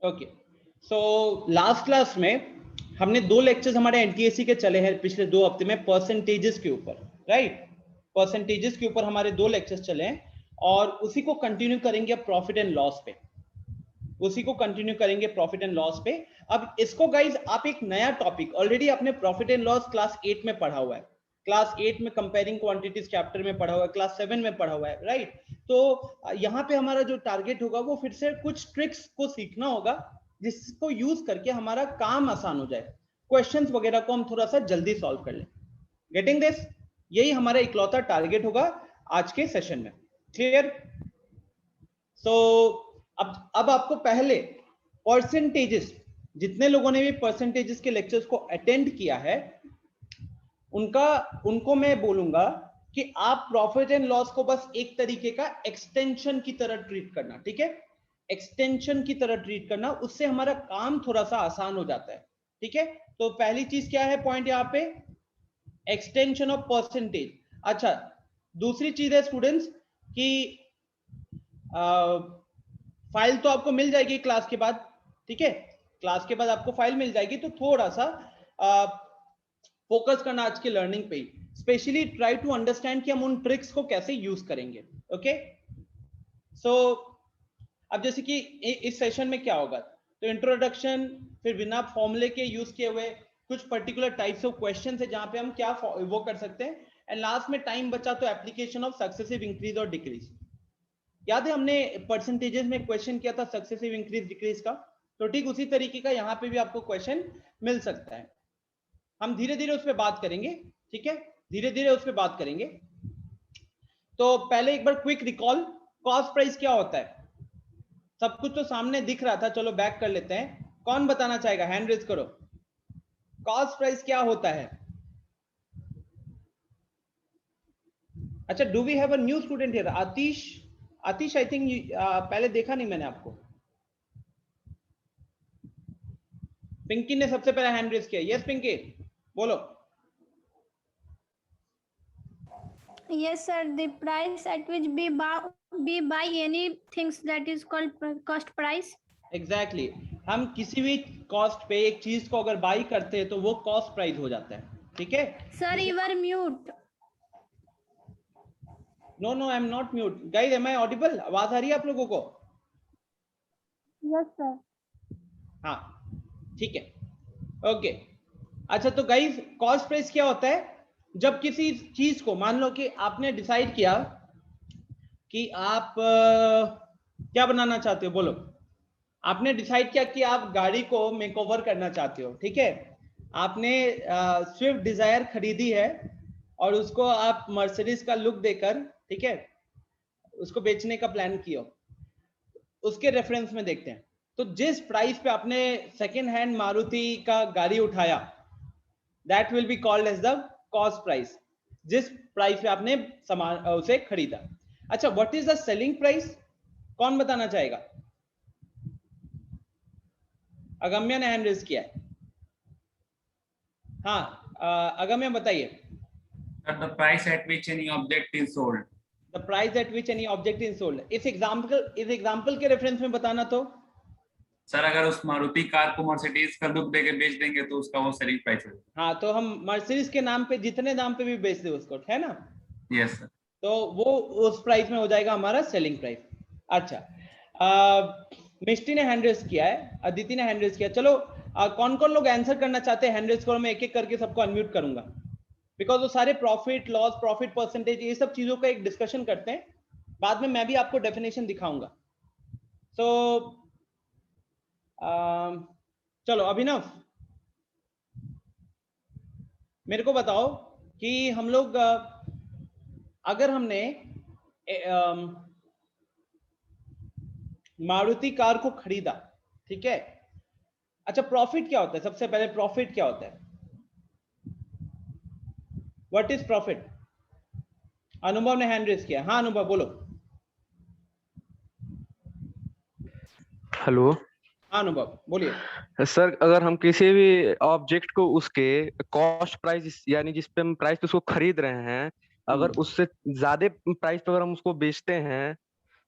Okay, so last class में हमने 2 lectures हमारे एनटीएससी के चले हैं पिछले 2 हफ्ते में परसेंटेजेस के ऊपर, राइट। परसेंटेजेस के ऊपर हमारे 2 लेक्चर्स चले हैं और उसी को कंटिन्यू करेंगे प्रॉफिट एंड लॉस पे, उसी को कंटिन्यू करेंगे प्रॉफिट एंड लॉस पे। अब इसको गाइज आप एक नया टॉपिक, ऑलरेडी आपने प्रॉफिट एंड लॉस क्लास 8 में पढ़ा हुआ है, क्लास 8 में कंपेयरिंग क्वांटिटीज चैप्टर में पढ़ा हुआ है, क्लास 7 में पढ़ा हुआ है, राइट। तो यहाँ पे हमारा जो टारगेट होगा वो फिर से कुछ ट्रिक्स को सीखना होगा जिसको यूज करके हमारा काम आसान हो जाए, क्वेश्चंस वगैरह को हम थोड़ा सा जल्दी सॉल्व कर लें। Getting this? यही हमारा इकलौता टारगेट होगा आज के सेशन में। क्लियर? सो अब आपको पहले परसेंटेजेस, जितने लोगों ने भी परसेंटेजेस के लेक्चर्स को अटेंड किया है उनको मैं बोलूंगा कि आप प्रॉफिट एंड लॉस को बस एक तरीके का एक्सटेंशन की तरह ट्रीट करना, ठीक है। एक्सटेंशन की तरह ट्रीट करना, उससे हमारा काम थोड़ा सा आसान हो जाता है, ठीक है। तो पहली चीज क्या है पॉइंट यहाँ पे, एक्सटेंशन ऑफ परसेंटेज। अच्छा, दूसरी चीज है स्टूडेंट्स कि फाइल तो आपको मिल जाएगी क्लास के बाद, ठीक है। क्लास के बाद आपको फाइल मिल जाएगी, तो थोड़ा सा फोकस करना आज के लर्निंग पे, स्पेशली ट्राई टू अंडरस्टैंड कि हम उन ट्रिक्स को कैसे यूज करेंगे। ओके, सो अब जैसे कि इस सेशन में क्या होगा, तो इंट्रोडक्शन, फिर बिना फॉर्मूले के यूज किए हुए कुछ पर्टिकुलर टाइप्स ऑफ क्वेश्चन है जहां पे हम क्या वो कर सकते हैं, एंड लास्ट में टाइम बचा तो एप्लीकेशन ऑफ सक्सेसिव इंक्रीज और डिक्रीज। याद है हमने परसेंटेजेस में क्वेश्चन किया था सक्सेसिव इंक्रीज डिक्रीज का, तो ठीक उसी तरीके का यहाँ पे भी आपको क्वेश्चन मिल सकता है। हम धीरे धीरे उस पर बात करेंगे, ठीक है, धीरे धीरे उस पर बात करेंगे। तो पहले एक बार क्विक रिकॉल, कॉस्ट प्राइस क्या होता है, सब कुछ तो सामने दिख रहा था, चलो बैक कर लेते हैं। कौन बताना चाहेगा, हैंड रेज करो, कॉस्ट प्राइस क्या होता है। अच्छा, do we have a new student here, Aatish? Aatish, I think पहले देखा नहीं मैंने आपको। पिंकी ने सबसे पहले हैंड रेज किया। यस पिंकी, बोलो। Yes, sir. The price at which we buy any things that is called cost price. Exactly हम किसी भी कॉस्ट पे एक चीज को अगर बाई करते हैं तो वो कॉस्ट प्राइस हो जाता है, ठीक है। Sir, you are mute. No no, I am not mute guys, am I audible? आवाज आ रही है आप लोगों को? Yes, sir. हाँ, ठीक है, ओके। अच्छा, तो गाइस कॉस्ट प्राइस क्या होता है, जब किसी चीज को, मान लो कि आपने डिसाइड किया कि आप क्या बनाना चाहते हो, बोलो। आपने डिसाइड किया कि आप गाड़ी को मेकओवर करना चाहते हो, ठीक है। आपने स्विफ्ट डिजायर खरीदी है और उसको आप मर्सिडीज का लुक देकर, ठीक है, उसको बेचने का प्लान किया। उसके रेफरेंस में देखते हैं, तो जिस प्राइस पे आपने सेकेंड हैंड मारुति का गाड़ी उठाया, that will be called as the cost price, जिस प्राइस पे आपने सामान उसे खरीदा। अच्छा, what is the selling price, कौन बताना चाहेगा? अगम्या ने हैंड रेज किया है। हाँ, अगम्या बताइए। The price at which any object is sold. The price at which any object is sold. इस एग्जाम्पल के रेफरेंस में बताना तो। सर अगर उस मारुति कार को मर्सिडीज का लुक देके बेच देंगे तो उसका वो सेलिंग प्राइस है। हाँ, तो हम मर्सिडीज के नाम पे जितने दाम पे भी बेच दे उसको, है ना। Yes sir. तो वो उस प्राइस में हो जाएगा हमारा सेलिंग प्राइस। अच्छा, मिष्टी ने हैंड रेज किया है, अदिति ने हैंड रेज किया। चलो, कौन कौन लोग आंसर करना चाहते हैं हैंड रेज करो, मैं एक एक करके सबको अनम्यूट करूंगा, बिकॉज वो सारे प्रॉफिट लॉस, प्रॉफिट परसेंटेज, ये सब चीजों का एक डिस्कशन करते हैं, बाद में मैं भी आपको डेफिनेशन दिखाऊंगा। सो चलो, अभिनव मेरे को बताओ कि हम लोग अगर हमने मारुति कार को खरीदा, ठीक है। अच्छा, प्रॉफिट क्या होता है, सबसे पहले प्रॉफिट क्या होता है, व्हाट इज प्रॉफिट? अनुभव ने हैंड रेज किया। हाँ अनुभव, बोलो। हेलो। हाँ अनुभव, बोलिए। सर, अगर हम किसी भी ऑब्जेक्ट को उसके कॉस्ट प्राइस, यानी जिस पे हम प्राइस पे उसको खरीद रहे हैं, अगर उससे ज्यादा प्राइस पे अगर हम उसको बेचते हैं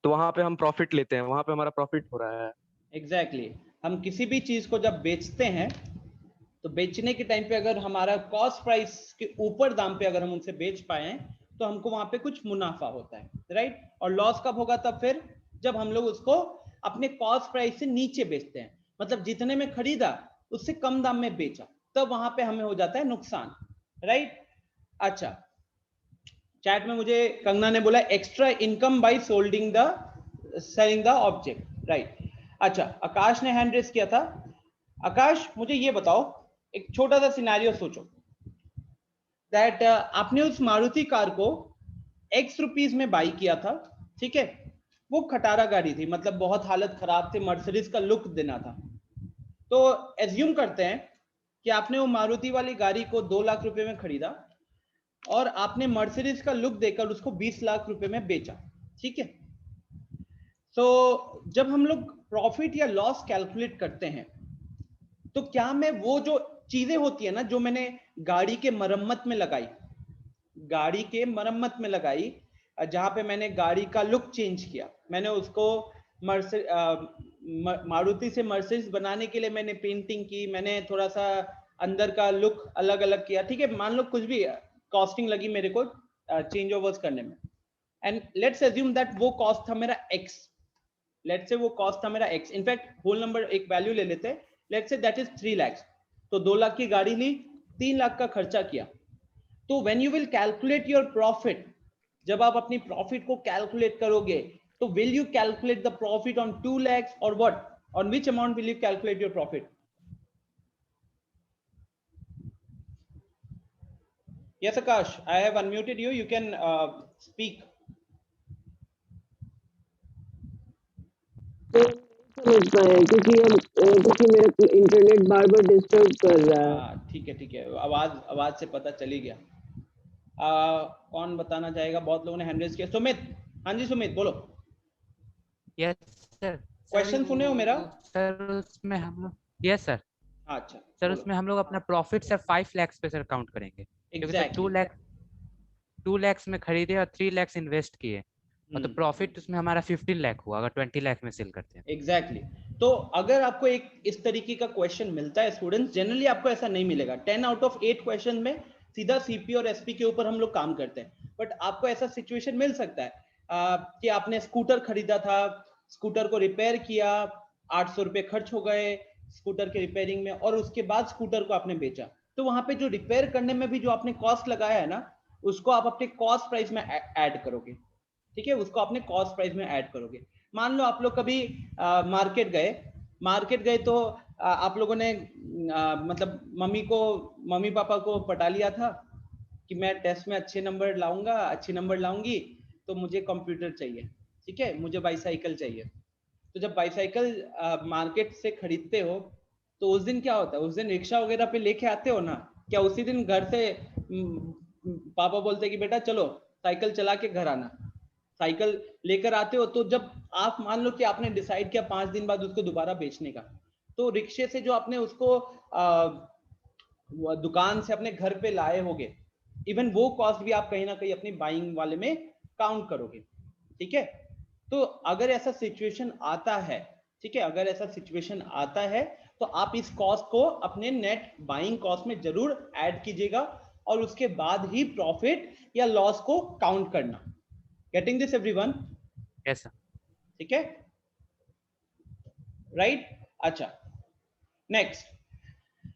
तो वहां पे हम प्रॉफिट लेते हैं, वहां पे हमारा प्रॉफिट हो रहा है। एग्जैक्टली हम किसी भी चीज को जब बेचते हैं तो बेचने के टाइम पे अगर हमारा कॉस्ट प्राइस के ऊपर दाम पे अगर हम उनसे बेच पाए तो हमको वहां पे कुछ मुनाफा होता है, राइट। और लॉस कब होगा? तब फिर जब हम लोग उसको अपने कॉस्ट प्राइस से नीचे बेचते हैं, मतलब जितने में खरीदा उससे कम दाम में बेचा, तब वहां पे हमें हो जाता है नुकसान, राइट। अच्छा, चैट में मुझे कंगना ने बोला extra income by selling the object, right. अच्छा, आकाश ने हैंड रेस किया था। आकाश, मुझे ये बताओ, एक छोटा सा सिनेरियो सोचो दैट आपने उस मारुति कार को X रुपीस में बाई किया था, ठीक है। वो खटारा गाड़ी थी, मतलब बहुत हालत खराब थी, मर्सिडीज का लुक देना था। तो एज्यूम करते हैं कि आपने वो मारुति वाली गाड़ी को 2 लाख रुपए में खरीदा और आपने मर्सिडीज का लुक देकर उसको 20 लाख रुपए में बेचा, ठीक है। तो जब हम लोग प्रॉफिट या लॉस कैलकुलेट करते हैं तो क्या मैं वो जो चीजें होती है ना जो मैंने गाड़ी के मरम्मत में लगाई, जहां पे मैंने गाड़ी का लुक चेंज किया, मैंने उसको मारुति से मर्सिडीज बनाने के लिए मैंने पेंटिंग की, मैंने थोड़ा सा अंदर का लुक अलग अलग किया, ठीक है। मान लो कुछ भी कॉस्टिंग लगी मेरे को चेंज ओवर्स करने में, एंड लेट्स अज्यूम दैट वो कॉस्ट था मेरा x, लेट्स से वो कॉस्ट था मेरा x, इनफैक्ट होल नंबर एक वैल्यू ले लेते हैं, let's say that is 3 lakh. तो 2 लाख की गाड़ी ली, 3 लाख का खर्चा किया। तो when you will calculate your profit, जब आप अपनी प्रॉफिट को कैलकुलेट करोगे तो will you calculate the profit on 2 lakhs और what, on which amount will you calculate your profit? Yes, Akash, I have unmuted you. You can speak. समझ पाए क्योंकि मेरा इंटरनेट बार बार डिस्टर्ब कर रहा है। ठीक है, आवाज से पता चली गया। कौन बताना चाहेगा? बहुत लोगों ने हैंड रेज किया। सुमित, हाँ जी सुमित बोलो। Yes sir. क्वेश्चन सुने हो मेरा? सर उसमें हम लोग, यस सर। अच्छा सर बोलो। उसमें हम लोग अपना प्रॉफिट सर 5 लाख पे सर काउंट करेंगे, क्योंकि सर Exactly. 2 लाख में खरीदे और 3 लाख इन्वेस्ट किए, और तो हम्म, प्रॉफिट उसमें हमारा 15 लाख हुआ अगर 20 लाख में सेल करते हैं। एग्जैक्टली तो अगर आपको एक इस तरीके का क्वेश्चन मिलता है स्टूडेंट्स, जनरली आपको ऐसा नहीं मिलेगा। 10 आउट ऑफ 8 क्वेश्चन में सीधा सीपी और एसपी के ऊपर हम लोग काम करते हैं, बट आपको ऐसा सिचुएशन मिल सकता है कि आपने स्कूटर खरीदा था, स्कूटर को रिपेयर किया, 800 रुपए खर्च हो गए स्कूटर के रिपेयरिंग में, और उसके बाद स्कूटर को आपने बेचा। तो वहां पे जो रिपेयर करने में भी जो आपने कॉस्ट लगाया है ना, उसको आप अपने कॉस्ट प्राइस में ऐड करोगे, ठीक है। उसको अपने कॉस्ट प्राइस में ऐड करोगे। मान लो आप लोग कभी मार्केट गए तो आप लोगों ने मतलब मम्मी पापा को पटा लिया था कि मैं टेस्ट में अच्छे नंबर लाऊंगी तो मुझे कंप्यूटर चाहिए, ठीक है, मुझे बाईसाइकिल चाहिए। तो जब बाईसाइकिल मार्केट से खरीदते हो तो उस दिन क्या होता है? उस दिन रिक्शा वगैरह पे लेके आते हो ना, क्या उसी दिन घर से पापा बोलते कि बेटा चलो साइकिल चला के घर आना, साइकिल लेकर आते हो। तो जब आप मान लो कि आपने डिसाइड किया 5 दिन बाद उसको दोबारा बेचने का, तो रिक्शे से जो आपने उसको दुकान से अपने घर पे लाए होगे, इवन वो कॉस्ट भी आप कहीं ना कहीं अपनी बाइंग वाले में काउंट करोगे, ठीक है। तो अगर ऐसा सिचुएशन आता है, ठीक है, अगर ऐसा सिचुएशन आता है तो आप इस कॉस्ट को अपने नेट बाइंग कॉस्ट में जरूर ऐड कीजिएगा और उसके बाद ही प्रॉफिट या लॉस को काउंट करना। Getting this everyone? Yes sir. ठीक है, राइट। अच्छा, नेक्स्ट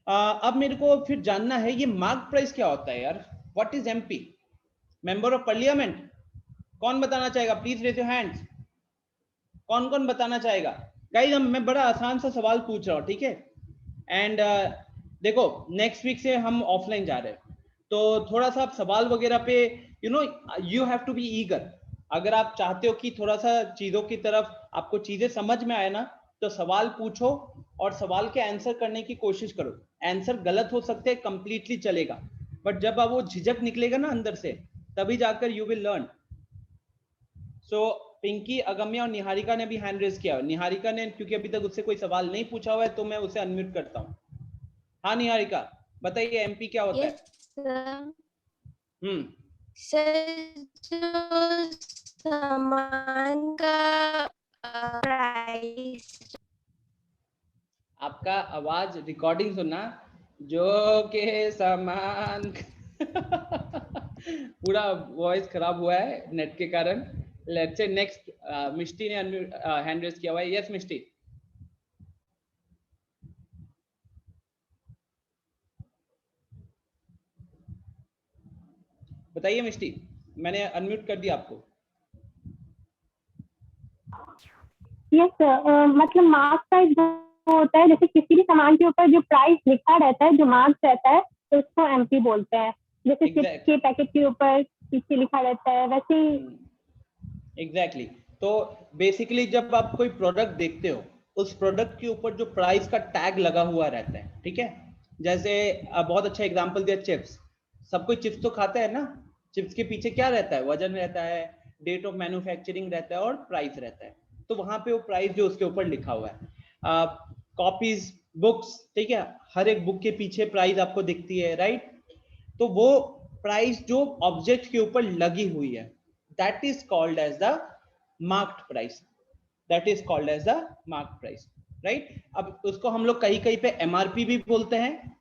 अब मेरे को फिर जानना है ये मार्क प्राइस क्या होता है यार? What is MP, member of parliament? कौन बताना चाहेगा? Please raise your hands. कौन कौन बताना चाहेगा? गाइस मैं बड़ा आसान सा सवाल पूछ रहा हूँ, ठीक है। एंड देखो नेक्स्ट वीक से हम ऑफलाइन जा रहे हैं, तो थोड़ा सा आप सवाल वगैरह पे you have to be eager. अगर आप चाहते हो कि थोड़ा सा चीजों की तरफ आपको चीजें समझ में आए ना, तो सवाल पूछो और सवाल के आंसर करने की कोशिश करो। आंसर गलत हो सकते हैं, कंप्लीटली चलेगा, बट जब आप वो झिझक निकलेगा ना अंदर से, तभी जाकर यू विल लर्न। सो पिंकी, अगम्या और निहारिका ने भी हैंड रेज किया। निहारिका ने, क्योंकि अभी तक उससे कोई सवाल नहीं पूछा हुआ है, तो मैं उसे अनम्यूट करता हूँ। हाँ निहारिका, बताइए एमपी क्या होता है? सर जो सामान का प्राइस आपका आवाज रिकॉर्डिंग सुनना, जो के समान पूरा वॉइस खराब हुआ है नेट के कारण। लेट्स से नेक्स्ट मिष्टी ने हैंड रेज किया हुआ है। यस मिष्टी। बताइए मिष्टी, मैंने अनम्यूट कर दिया आपको। यस सर, मतलब मार्क प्राइस होता है, जैसे किसी भी सामान के ऊपर जो प्राइस लिखा रहता है, जो मार्क्स रहता है, तो उसको एमपी बोलते हैं। जैसे चिप्स के पैकेट के ऊपर पीछे लिखा रहता है, वैसे ही। एग्जैक्टली। तो बेसिकली जब आप कोई प्रोडक्ट देखते हो, उस प्रोडक्ट के ऊपर जो प्राइस का टैग लगा हुआ रहता है, ठीक है। जैसे बहुत अच्छा एग्जांपल दिया, चिप्स। सब कोई चिप्स तो खाता है ना। चिप्स के पीछे क्या रहता है? वजन रहता है, डेट ऑफ मैन्युफैक्चरिंग रहता है और प्राइस रहता है। तो वहां पे वो प्राइस जो उसके ऊपर लिखा हुआ है। कॉपीज, बुक्स, ठीक है, हर एक बुक के पीछे प्राइस आपको दिखती है, राइट। तो वो प्राइस जो ऑब्जेक्ट के ऊपर लगी हुई है, that is called as the marked price, that is called as the marked price, right। अब उसको हम लोग कहीं कहीं पे एमआरपी भी बोलते हैं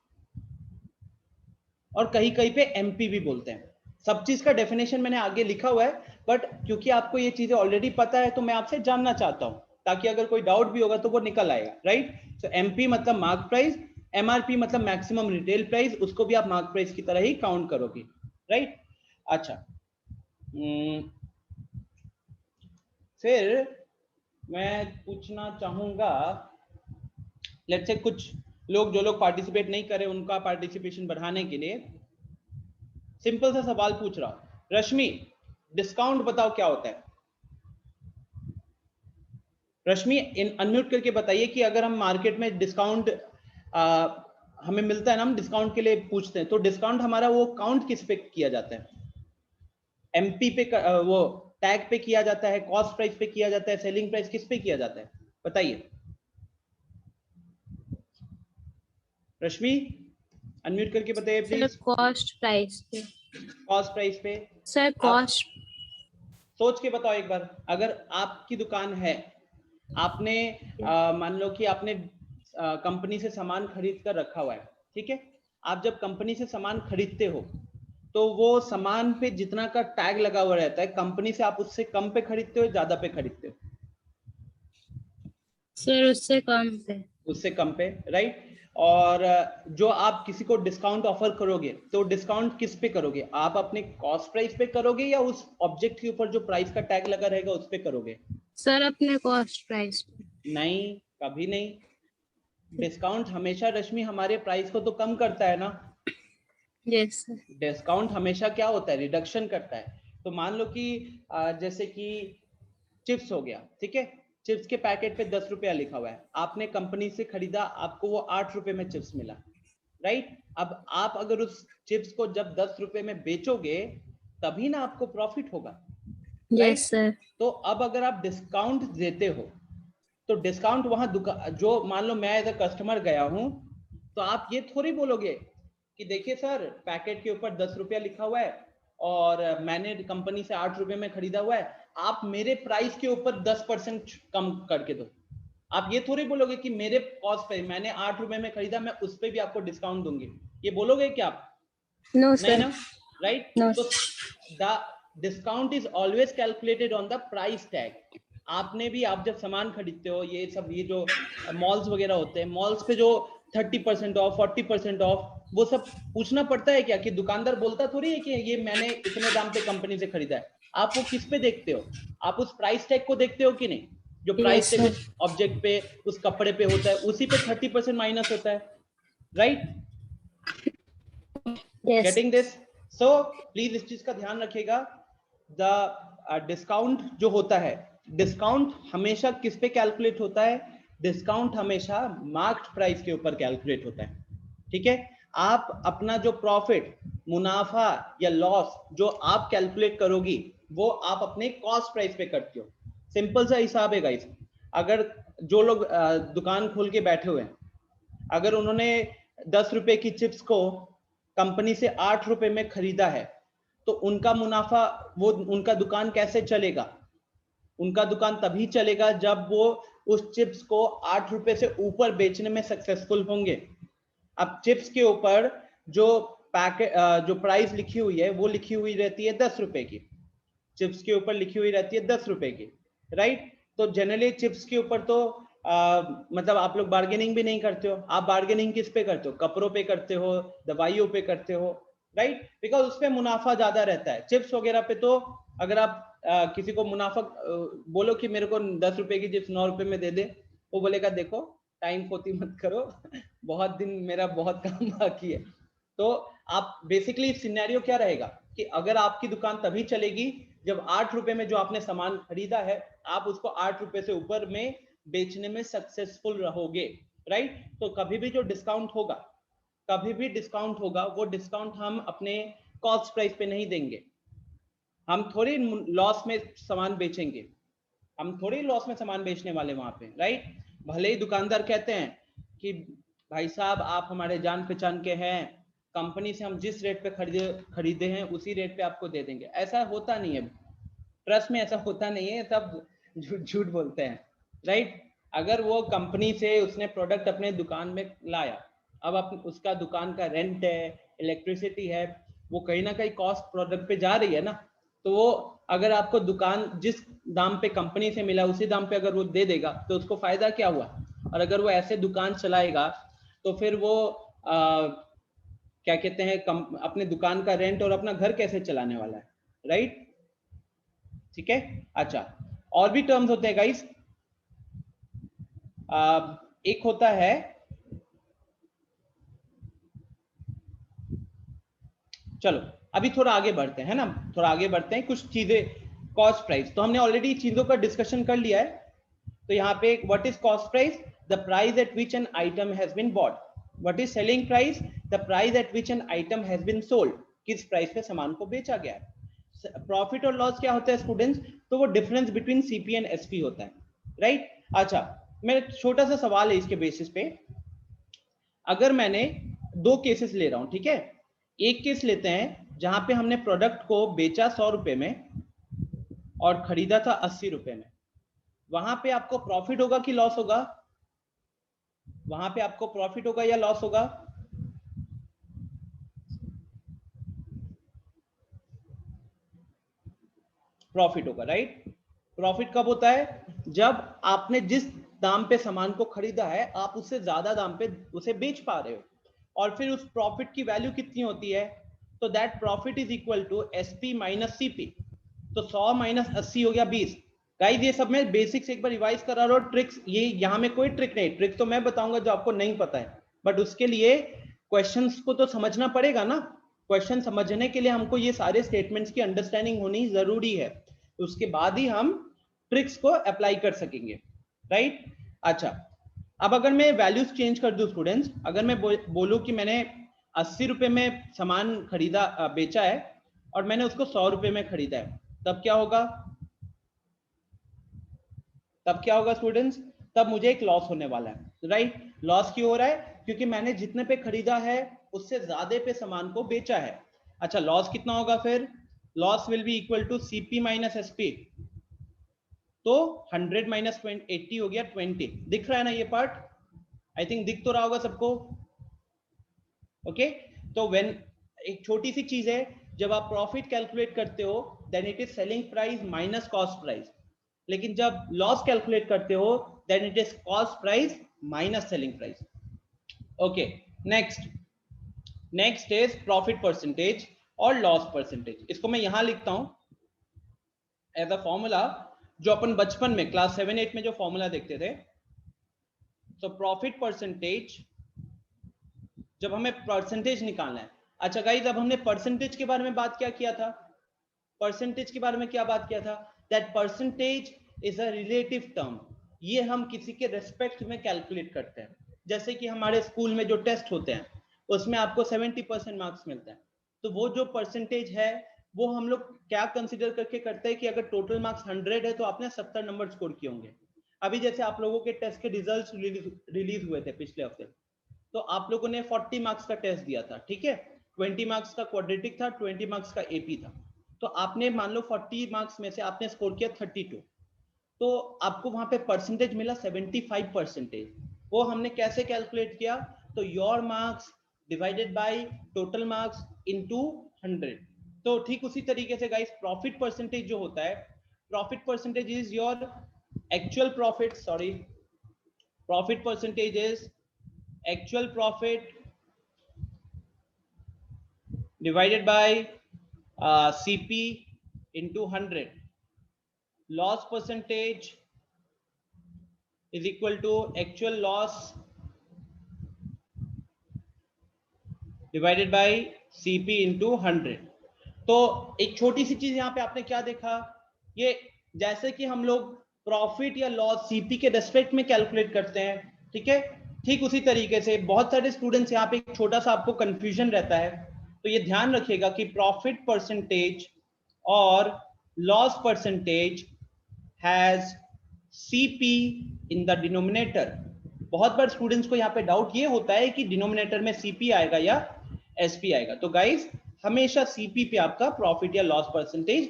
और कहीं कहीं पे एमपी भी बोलते हैं। सब चीज का डेफिनेशन मैंने आगे लिखा हुआ है, बट क्योंकि आपको ये चीजें ऑलरेडी पता है तो मैं आपसे जानना चाहता हूं, ताकि अगर कोई डाउट भी होगा तो वो निकल आएगा, राइट। तो एमपी मतलब मार्क प्राइस, एमआरपी मतलब मैक्सिमम रिटेल प्राइस, उसको भी आप मार्क प्राइस की तरह ही काउंट करोगे, राइट। अच्छा, फिर मैं पूछना चाहूंगा, लेट्स से कुछ लोग, जो लोग पार्टिसिपेट नहीं करे, उनका पार्टिसिपेशन बढ़ाने के लिए सिंपल सा सवाल पूछ रहा हूं। रश्मि, डिस्काउंट बताओ क्या होता है? रश्मि अनम्यूट करके बताइए कि अगर हम मार्केट में डिस्काउंट हमें मिलता है ना, हम डिस्काउंट के लिए पूछते हैं, तो डिस्काउंट हमारा वो काउंट किस पे किया जाता है? एमपी पे वो टैग पे किया जाता है, कॉस्ट प्राइस पे किया जाता है, सेलिंग प्राइस किस पे किया जाता है? बताइए रश्मि, अनम्यूट करके बताइए प्लीज। कॉस्ट प्राइस पे। कॉस्ट प्राइस पे सर कॉस्ट। सोच के बताओ एक बार, अगर आपकी दुकान है, आपने मान लो कि आपने कंपनी से सामान खरीद कर रखा हुआ है, ठीक है। आप जब कंपनी से सामान खरीदते हो तो वो सामान पे जितना का टैग लगा हुआ रहता है, कंपनी से आप उससे कम पे खरीदते हो, ज्यादा पे खरीदते हो? सर उससे कम पे। उससे कम पे, राइट। और जो आप किसी को डिस्काउंट ऑफर करोगे, तो डिस्काउंट किस पे करोगे? आप अपने कॉस्ट प्राइस पे करोगे या उस ऑब्जेक्ट के ऊपर जो प्राइस का टैग लगा रहेगा उस पे करोगे? सर अपने कॉस्ट प्राइस पे। नहीं, कभी नहीं। डिस्काउंट हमेशा रश्मि हमारे प्राइस को तो कम करता है ना। Yes sir. डिस्काउंट हमेशा क्या होता है? रिडक्शन करता है। तो मान लो कि जैसे कि चिप्स हो गया, ठीक है। चिप्स के पैकेट पे 10 रुपया लिखा हुआ है, आपने कंपनी से खरीदा, आपको वो 8 रुपए में चिप्स मिला, राइट। अब आप अगर उस चिप्स को जब 10 रुपए में बेचोगे, तभी ना आपको प्रॉफिट होगा, राइट। Yes sir. तो अब अगर आप डिस्काउंट देते हो, तो डिस्काउंट वहां जो मान लो मैं एज अ कस्टमर गया हूं, तो आप ये थोड़ी बोलोगे कि देखिए सर, पैकेट के ऊपर 10 रुपया लिखा हुआ है और मैंने कंपनी से 8 रुपए में खरीदा हुआ है, आप मेरे प्राइस के ऊपर 10% कम करके दो। आप ये थोड़ी बोलोगे कि मेरे कॉस्ट पे, मैंने 8 रुपए में खरीदा, मैं उस पे भी आपको डिस्काउंट दूंगी। ये बोलोगे क्या आप? नो नहीं सर। ना, राइट। नो। तो the discount is always calculated on the price tag. आपने भी, आप जब सामान खरीदते हो, ये सब, ये जो मॉल्स वगैरह होते हैं, मॉल्स पे जो 30% ऑफ, 40% ऑफ, वो सब पूछना पड़ता है क्या? कि दुकानदार बोलता थोड़ी है कि ये मैंने इतने दाम पे कंपनी से खरीदा है। आप वो किस पे देखते हो? आप उस प्राइस टैग को देखते हो कि नहीं? जो प्राइस टैग उस ऑब्जेक्ट पे, उस कपड़े पे होता है, उसी पे 30% माइनस होता है, right. Getting this? So please इस चीज का ध्यान रखिएगा। द डिस्काउंट जो होता है, डिस्काउंट हमेशा किस पे कैलकुलेट होता है? डिस्काउंट हमेशा मार्क्ड प्राइस के ऊपर कैलकुलेट होता है, ठीक है। आप अपना जो प्रॉफिट, मुनाफा या लॉस जो आप कैलकुलेट करोगी, वो आप अपने कॉस्ट प्राइस पे करते हो। सिंपल सा हिसाब है गाइस। अगर जो लोग दुकान खोल के बैठे हुए हैं, अगर उन्होंने 10 रुपए की चिप्स को कंपनी से 8 रुपए में खरीदा है, तो उनका मुनाफा, वो उनका दुकान कैसे चलेगा? उनका दुकान तभी चलेगा जब वो उस चिप्स को 8 रुपए से ऊपर बेचने में सक्सेसफुल होंगे। अब चिप्स के ऊपर जो जो प्राइस लिखी हुई है वो लिखी हुई रहती है 10 रुपए की, चिप्स के ऊपर लिखी हुई रहती है 10 रुपए की, राइट। तो जनरली चिप्स के ऊपर तो मतलब आप लोग बार्गेनिंग भी नहीं करते हो। आप बार्गेनिंग किस पे करते हो? कपड़ों पे करते हो, दवाइयों पे करते हो, राइट, बिकॉज उस पे मुनाफा ज्यादा रहता है। चिप्स वगैरह पे तो अगर आप किसी को मुनाफा बोलो कि मेरे को 10 रुपए की चिप्स 9 रुपए में दे दे, वो बोलेगा देखो टाइम खोती मत करो, बहुत दिन मेरा बहुत काम बाकी है। तो आप बेसिकली सिनेरियो क्या रहेगा कि अगर आपकी दुकान तभी चलेगी जब 8 रुपए में जो आपने सामान खरीदा है आप उसको 8 रुपए से ऊपर में बेचने में सक्सेसफुल रहोगे, राइट। तो कभी भी जो डिस्काउंट होगा, कभी भी डिस्काउंट होगा, वो डिस्काउंट हम अपने कॉस्ट प्राइस पे नहीं देंगे। हम थोड़ी लॉस में सामान बेचेंगे, हम थोड़ी लॉस में सामान बेचने वाले वहां पे, राइट। भले ही दुकानदार कहते हैं कि भाई साहब आप हमारे जान पहचान के हैं, कंपनी से हम जिस रेट पे खरीदे हैं उसी रेट पे आपको दे देंगे। ऐसा होता नहीं है, ट्रस्ट में ऐसा होता नहीं है, सब झूठ बोलते हैं, राइट। अगर वो कंपनी से उसने प्रोडक्ट अपने दुकान में लाया, अब उसका दुकान का रेंट है, इलेक्ट्रिसिटी है, वो कहीं ना कहीं कॉस्ट प्रोडक्ट पे जा रही है ना। तो वो अगर आपको दुकान जिस दाम पे कंपनी से मिला उसी दाम पे अगर वो दे देगा तो उसको फायदा क्या हुआ। और अगर वो ऐसे दुकान चलाएगा तो फिर वो क्या कहते हैं अपने दुकान का रेंट और अपना घर कैसे चलाने वाला है, राइट। ठीक है, अच्छा और भी टर्म्स होते हैं गाइस। एक होता है चलो अभी थोड़ा आगे बढ़ते हैं ना, थोड़ा आगे बढ़ते हैं। कुछ चीजें कॉस्ट प्राइस तो हमने ऑलरेडी चीजों का डिस्कशन कर लिया है। तो यहाँ पे what is cost price? The price at which an item has been bought. What is selling price? The price at which an item has been sold. किस प्राइस पे सामान को बेचा गया है। प्रॉफिट और लॉस क्या होता है स्टूडेंट्स? तो वो difference between CP and SP होता है, राइट। अच्छा मेरा छोटा सा सवाल है इसके बेसिस पे। अगर मैंने दो केसेस ले रहा हूं, ठीक है, एक केस लेते हैं जहां पे हमने प्रोडक्ट को बेचा 100 रुपए में और खरीदा था 80 रुपए में। वहां पे आपको प्रॉफिट होगा कि लॉस होगा? वहां पे आपको प्रॉफिट होगा या लॉस होगा? प्रॉफिट होगा, राइट। प्रॉफिट कब होता है? जब आपने जिस दाम पे सामान को खरीदा है आप उससे ज्यादा दाम पे उसे बेच पा रहे हो। और फिर उस प्रॉफिट की वैल्यू कितनी होती है? तो that profit is equal to SP minus CP. तो 100 माइनस 80 हो गया 20। गाइस ये सब मैं बेसिक्स एक बार रिवाइज करा रहा हूं, ट्रिक्स ये यहां में कोई ट्रिक नहीं, ट्रिक तो मैं बताऊंगा जो आपको नहीं पता है, बट उसके लिए क्वेश्चंस को तो समझना पड़ेगा ना। क्वेश्चन समझने के लिए हमको ये सारे स्टेटमेंट्स की अंडरस्टैंडिंग होनी जरूरी है, उसके बाद ही हम ट्रिक्स को अप्लाई कर सकेंगे, राइट। अच्छा अब अगर मैं वैल्यूज चेंज कर दूं स्टूडेंट्स, अगर मैं बोलूं कि मैंने 80 रुपए में सामान खरीदा बेचा है और मैंने उसको 100 रुपए में खरीदा है, तब क्या होगा? तब क्या होगा स्टूडेंट्स? तब मुझे एक लॉस होने वाला है, राइट। लॉस क्यों हो रहा है? क्योंकि मैंने जितने पे खरीदा है उससे ज्यादा पे सामान को बेचा है। अच्छा लॉस कितना होगा फिर? Loss will be equal to CP minus SP. तो 100 माइनस 80 हो गया 20। दिख रहा है ना ये पार्ट? आई थिंक दिख तो रहा होगा सबको। ओके तो व्हेन एक छोटी सी चीज है, जब आप प्रॉफिट कैलकुलेट करते हो then it is selling price minus cost price, लेकिन जब लॉस कैलकुलेट करते हो then it is cost price minus selling price. Okay next is profit percentage और लॉस परसेंटेज। इसको मैं यहां लिखता हूं एज अ फॉर्मूला, जो अपन बचपन में क्लास 7-8 में जो फॉर्मूला देखते थे। तो प्रॉफिट परसेंटेज, जब हमें परसेंटेज निकालना है। अच्छा गाइस अब हमने परसेंटेज के बारे में बात क्या किया था? परसेंटेज के बारे में क्या बात किया था? That percentage is a relative term. ये हम किसी के रेस्पेक्ट में कैलकुलेट करते हैं। जैसे कि हमारे स्कूल में जो टेस्ट होते हैं उसमें आपको 70% मार्क्स मिलता है, तो वो जो परसेंटेज है वो हम लोग क्या कंसिडर करके करते हैं कि अगर टोटल मार्क्स 100 है तो आपने 70 नंबर स्कोर किए होंगे। अभी जैसे आप लोगों के टेस्ट के रिजल्ट्स रिलीज हुए थे पिछले हफ्ते, तो आप लोगों ने 40 मार्क्स का टेस्ट दिया था, ठीक है। 20 मार्क्स का क्वाड्रेटिक था, 20 मार्क्स का एपी था। तो आपने मान लो 40 मार्क्स में से आपने स्कोर किया 32, तो आपको वहां पे परसेंटेज मिला 75%। वो हमने कैसे कैलकुलेट किया, तो your marks divided by total marks into 100। तो ठीक उसी तरीके से गाइस प्रॉफिट परसेंटेज जो होता है, profit percentage is your actual profit, sorry, profit percentage is actual profit divided by CP into 100. Loss percentage is equal to actual loss divided by CP into 100. तो एक छोटी सी चीज यहाँ पे आपने क्या देखा, ये जैसे कि हम लोग प्रॉफिट या लॉस सीपी के रेस्पेक्ट में कैलकुलेट करते हैं, ठीक है, ठीक उसी तरीके से बहुत सारे स्टूडेंट्स यहाँ पे एक छोटा सा आपको कंफ्यूजन रहता है। तो ये ध्यान रखिएगा कि प्रॉफिट परसेंटेज और loss percentage has CP in the denominator. बहुत बार स्टूडेंट्स को यहाँ पे डाउट ये होता है कि डिनोमिनेटर में सीपी आएगा या एसपी आएगा। तो गाइस हमेशा सीपी पे आपका प्रॉफिट या लॉस परसेंटेज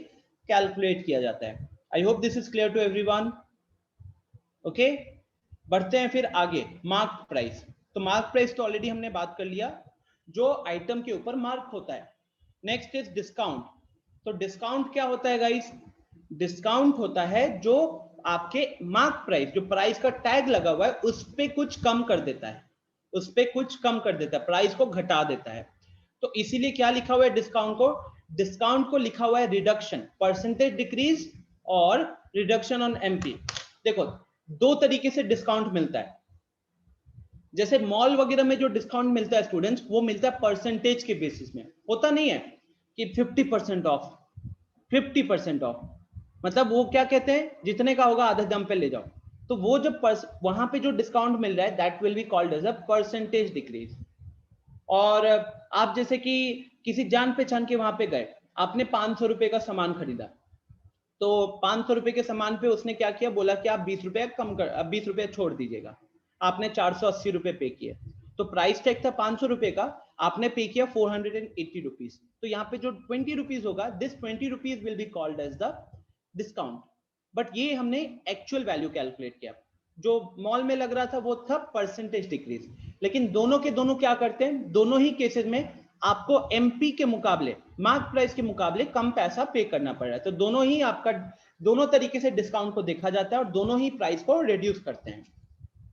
कैलकुलेट किया जाता है। I hope this is clear to everyone. Okay, बढ़ते हैं फिर आगे। मार्क प्राइस, तो मार्क प्राइस तो ऑलरेडी हमने बात कर लिया, जो आइटम के ऊपर मार्क होता है। Next is discount. तो डिस्काउंट क्या होता है गाइस, डिस्काउंट होता है जो आपके मार्क प्राइस, जो प्राइस का टैग लगा हुआ है उस पे कुछ कम कर देता है, उस पे कुछ कम कर देता है, प्राइस को घटा देता है। तो इसीलिए क्या लिखा हुआ है डिस्काउंट को, डिस्काउंट को लिखा हुआ है रिडक्शन, परसेंटेज डिक्रीज और रिडक्शन ऑन एमपी। देखो दो तरीके से डिस्काउंट मिलता है। जैसे मॉल वगैरह में जो डिस्काउंट मिलता है स्टूडेंट्स, वो मिलता है परसेंटेज के बेसिस में, होता नहीं है कि 50% ऑफ, 50% ऑफ, मतलब वो क्या कहते हैं जितने का होगा आधे दाम पे ले जाओ। तो वो जब वहां पे जो डिस्काउंट मिल रहा है that will be called as a percentage decrease. और आप जैसे कि किसी जान पहचान के वहां पे गए, आपने 500 रुपए का सामान खरीदा, तो 500 रुपए के सामान पे उसने क्या किया, बोला कि आप 20 रुपए कम कर, 20 रुपए छोड़ दीजिएगा। आपने 480 रुपए पे किए, तो प्राइस टैग था 500 रुपए का, आपने पे किया 480 रुपीज। तो यहाँ पे जो 20 रुपीज होगा, this 20 rupees will be called as the discount. But ये हमने एक्चुअल वैल्यू कैलकुलेट किया, जो मॉल में लग रहा था वो था परसेंटेज डिक्रीज। लेकिन दोनों के दोनों क्या करते हैं, दोनों ही केसेस में आपको एमपी के मुकाबले, मार्क प्राइस के मुकाबले कम पैसा पे करना पड़ रहा है। तो दोनों ही आपका, दोनों तरीके से डिस्काउंट को देखा जाता है और दोनों ही प्राइस को रिड्यूस करते हैं,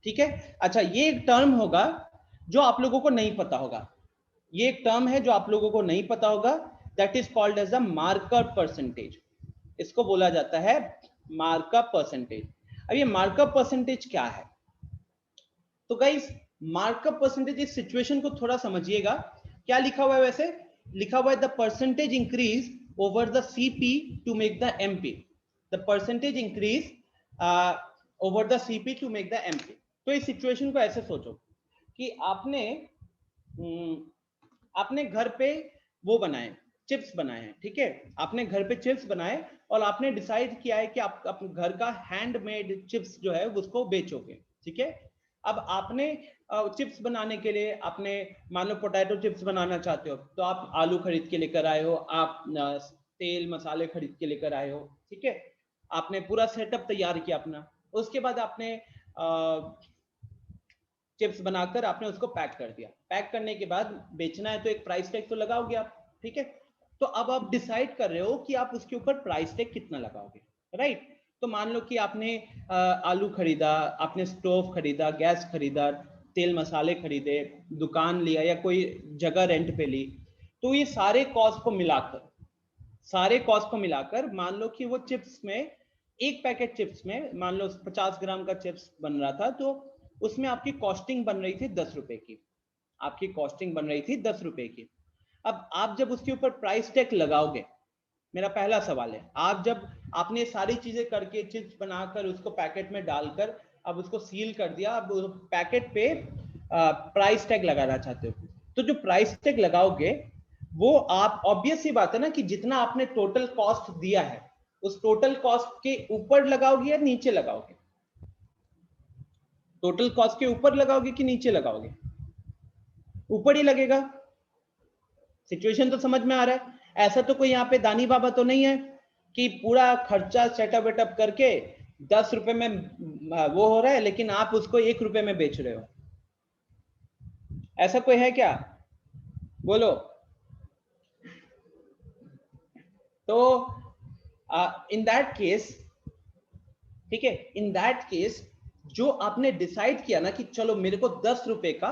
ठीक है। अच्छा, ये एक टर्म होगा जो आप लोगों को नहीं पता होगा, ये एक टर्म है जो आप लोगों को नहीं पता होगा, that is called as a markup percentage. इसको बोला जाता है मार्कअप परसेंटेज। अब ये मार्कअप परसेंटेज क्या है, तो गाइस मार्कअप परसेंटेज, इस सिचुएशन को थोड़ा समझिएगा। क्या लिखा हुआ है, वैसे लिखा हुआ है the percentage increase over the CP to make the MP, the percentage increase over the CP to make the MP. तो इस सिचुएशन को ऐसे सोचो कि आपने घर पे वो बनाए, चिप्स बनाए हैं, ठीक है, आपने घर पे चिप्स बनाए और आपने डिसाइड किया है कि आप अपने घर का हैंडमेड चिप्स जो है उसको बेचोगे, ठीक है। अब आपने चिप्स बनाने के लिए, आपने मान लो पोटैटो चिप्स बनाना चाहते हो, तो आप आलू खरीद के लेकर आए हो, आप तेल मसाले खरीद के लेकर आए हो, ठीक है, आपने पूरा सेटअप तैयार किया अपना। उसके बाद आपने चिप्स बनाकर आपने उसको पैक कर दिया। पैक करने के बाद बेचना है तो एक प्राइस टैग तो लगाओगे आप, ठीक है। तो अब आप डिसाइड कर रहे हो कि आप उसके ऊपर प्राइस टैग कितना लगाओगे, राइट। तो मान लो कि आपने आलू खरीदा, आपने स्टोव खरीदा, गैस खरीदा, तेल मसाले खरीदे, दुकान लिया या कोई जगह रेंट पे ली, तो ये सारे कॉस्ट को मिलाकर मान लो कि वो चिप्स में, एक पैकेट चिप्स में मान लो 50 ग्राम का चिप्स बन रहा था, तो उसमें आपकी कॉस्टिंग बन रही थी 10 रुपए की, आपकी कॉस्टिंग बन रही थी 10 रुपए की। अब आप जब उसके ऊपर प्राइस टैग लगाओगे, मेरा पहला सवाल है, आप जब आपने सारी चीजें करके चिप्स बनाकर उसको पैकेट में डालकर अब उसको सील कर दिया, अब पैकेट पे प्राइस टैग लगाना चाहते हो, तो जो प्राइस टैग लगाओगे वो आप, ऑब्वियस सी बात है ना कि जितना आपने टोटल कॉस्ट दिया है उस टोटल कॉस्ट के ऊपर लगाओगे या नीचे लगाओगे, टोटल कॉस्ट के ऊपर लगाओगे कि नीचे लगाओगे, ऊपर ही लगेगा। सिचुएशन तो समझ में आ रहा है। ऐसा तो कोई यहाँ पे दानी बाबा तो नहीं है कि पूरा खर्चा सेटअप वेटअप करके 10 रुपए में वो हो रहा है, लेकिन आप उसको 1 रुपए में बेच रहे हो। ऐसा कोई है क्या? बोलो। तो इन दैट केस, ठीक है, इन दैट केस जो आपने डिसाइड किया ना कि चलो मेरे को 10 रुपए का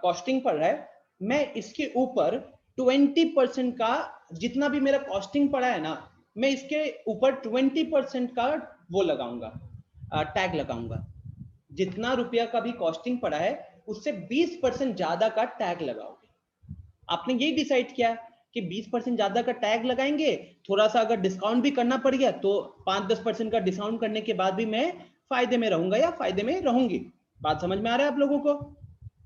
कॉस्टिंग पड़ रहा है, मैं इसके ऊपर 20% का जितना भी मेरा कॉस्टिंग पड़ा है ना, मैं इसके ऊपर 20% का वो लगाऊंगा, टैग लगाऊंगा। जितना रुपया का भी कॉस्टिंग पड़ा है उससे 20% ज्यादा का टैग लगाओगे। आपने यही डिसाइड किया कि 20% ज्यादा का टैग लगाएंगे, थोड़ा सा अगर डिस्काउंट भी करना पड़ गया तो 5-10% का डिस्काउंट करने के बाद भी मैं फायदे में रहूंगा या फायदे में रहूंगी। बात समझ में आ रहा है आप लोगों को?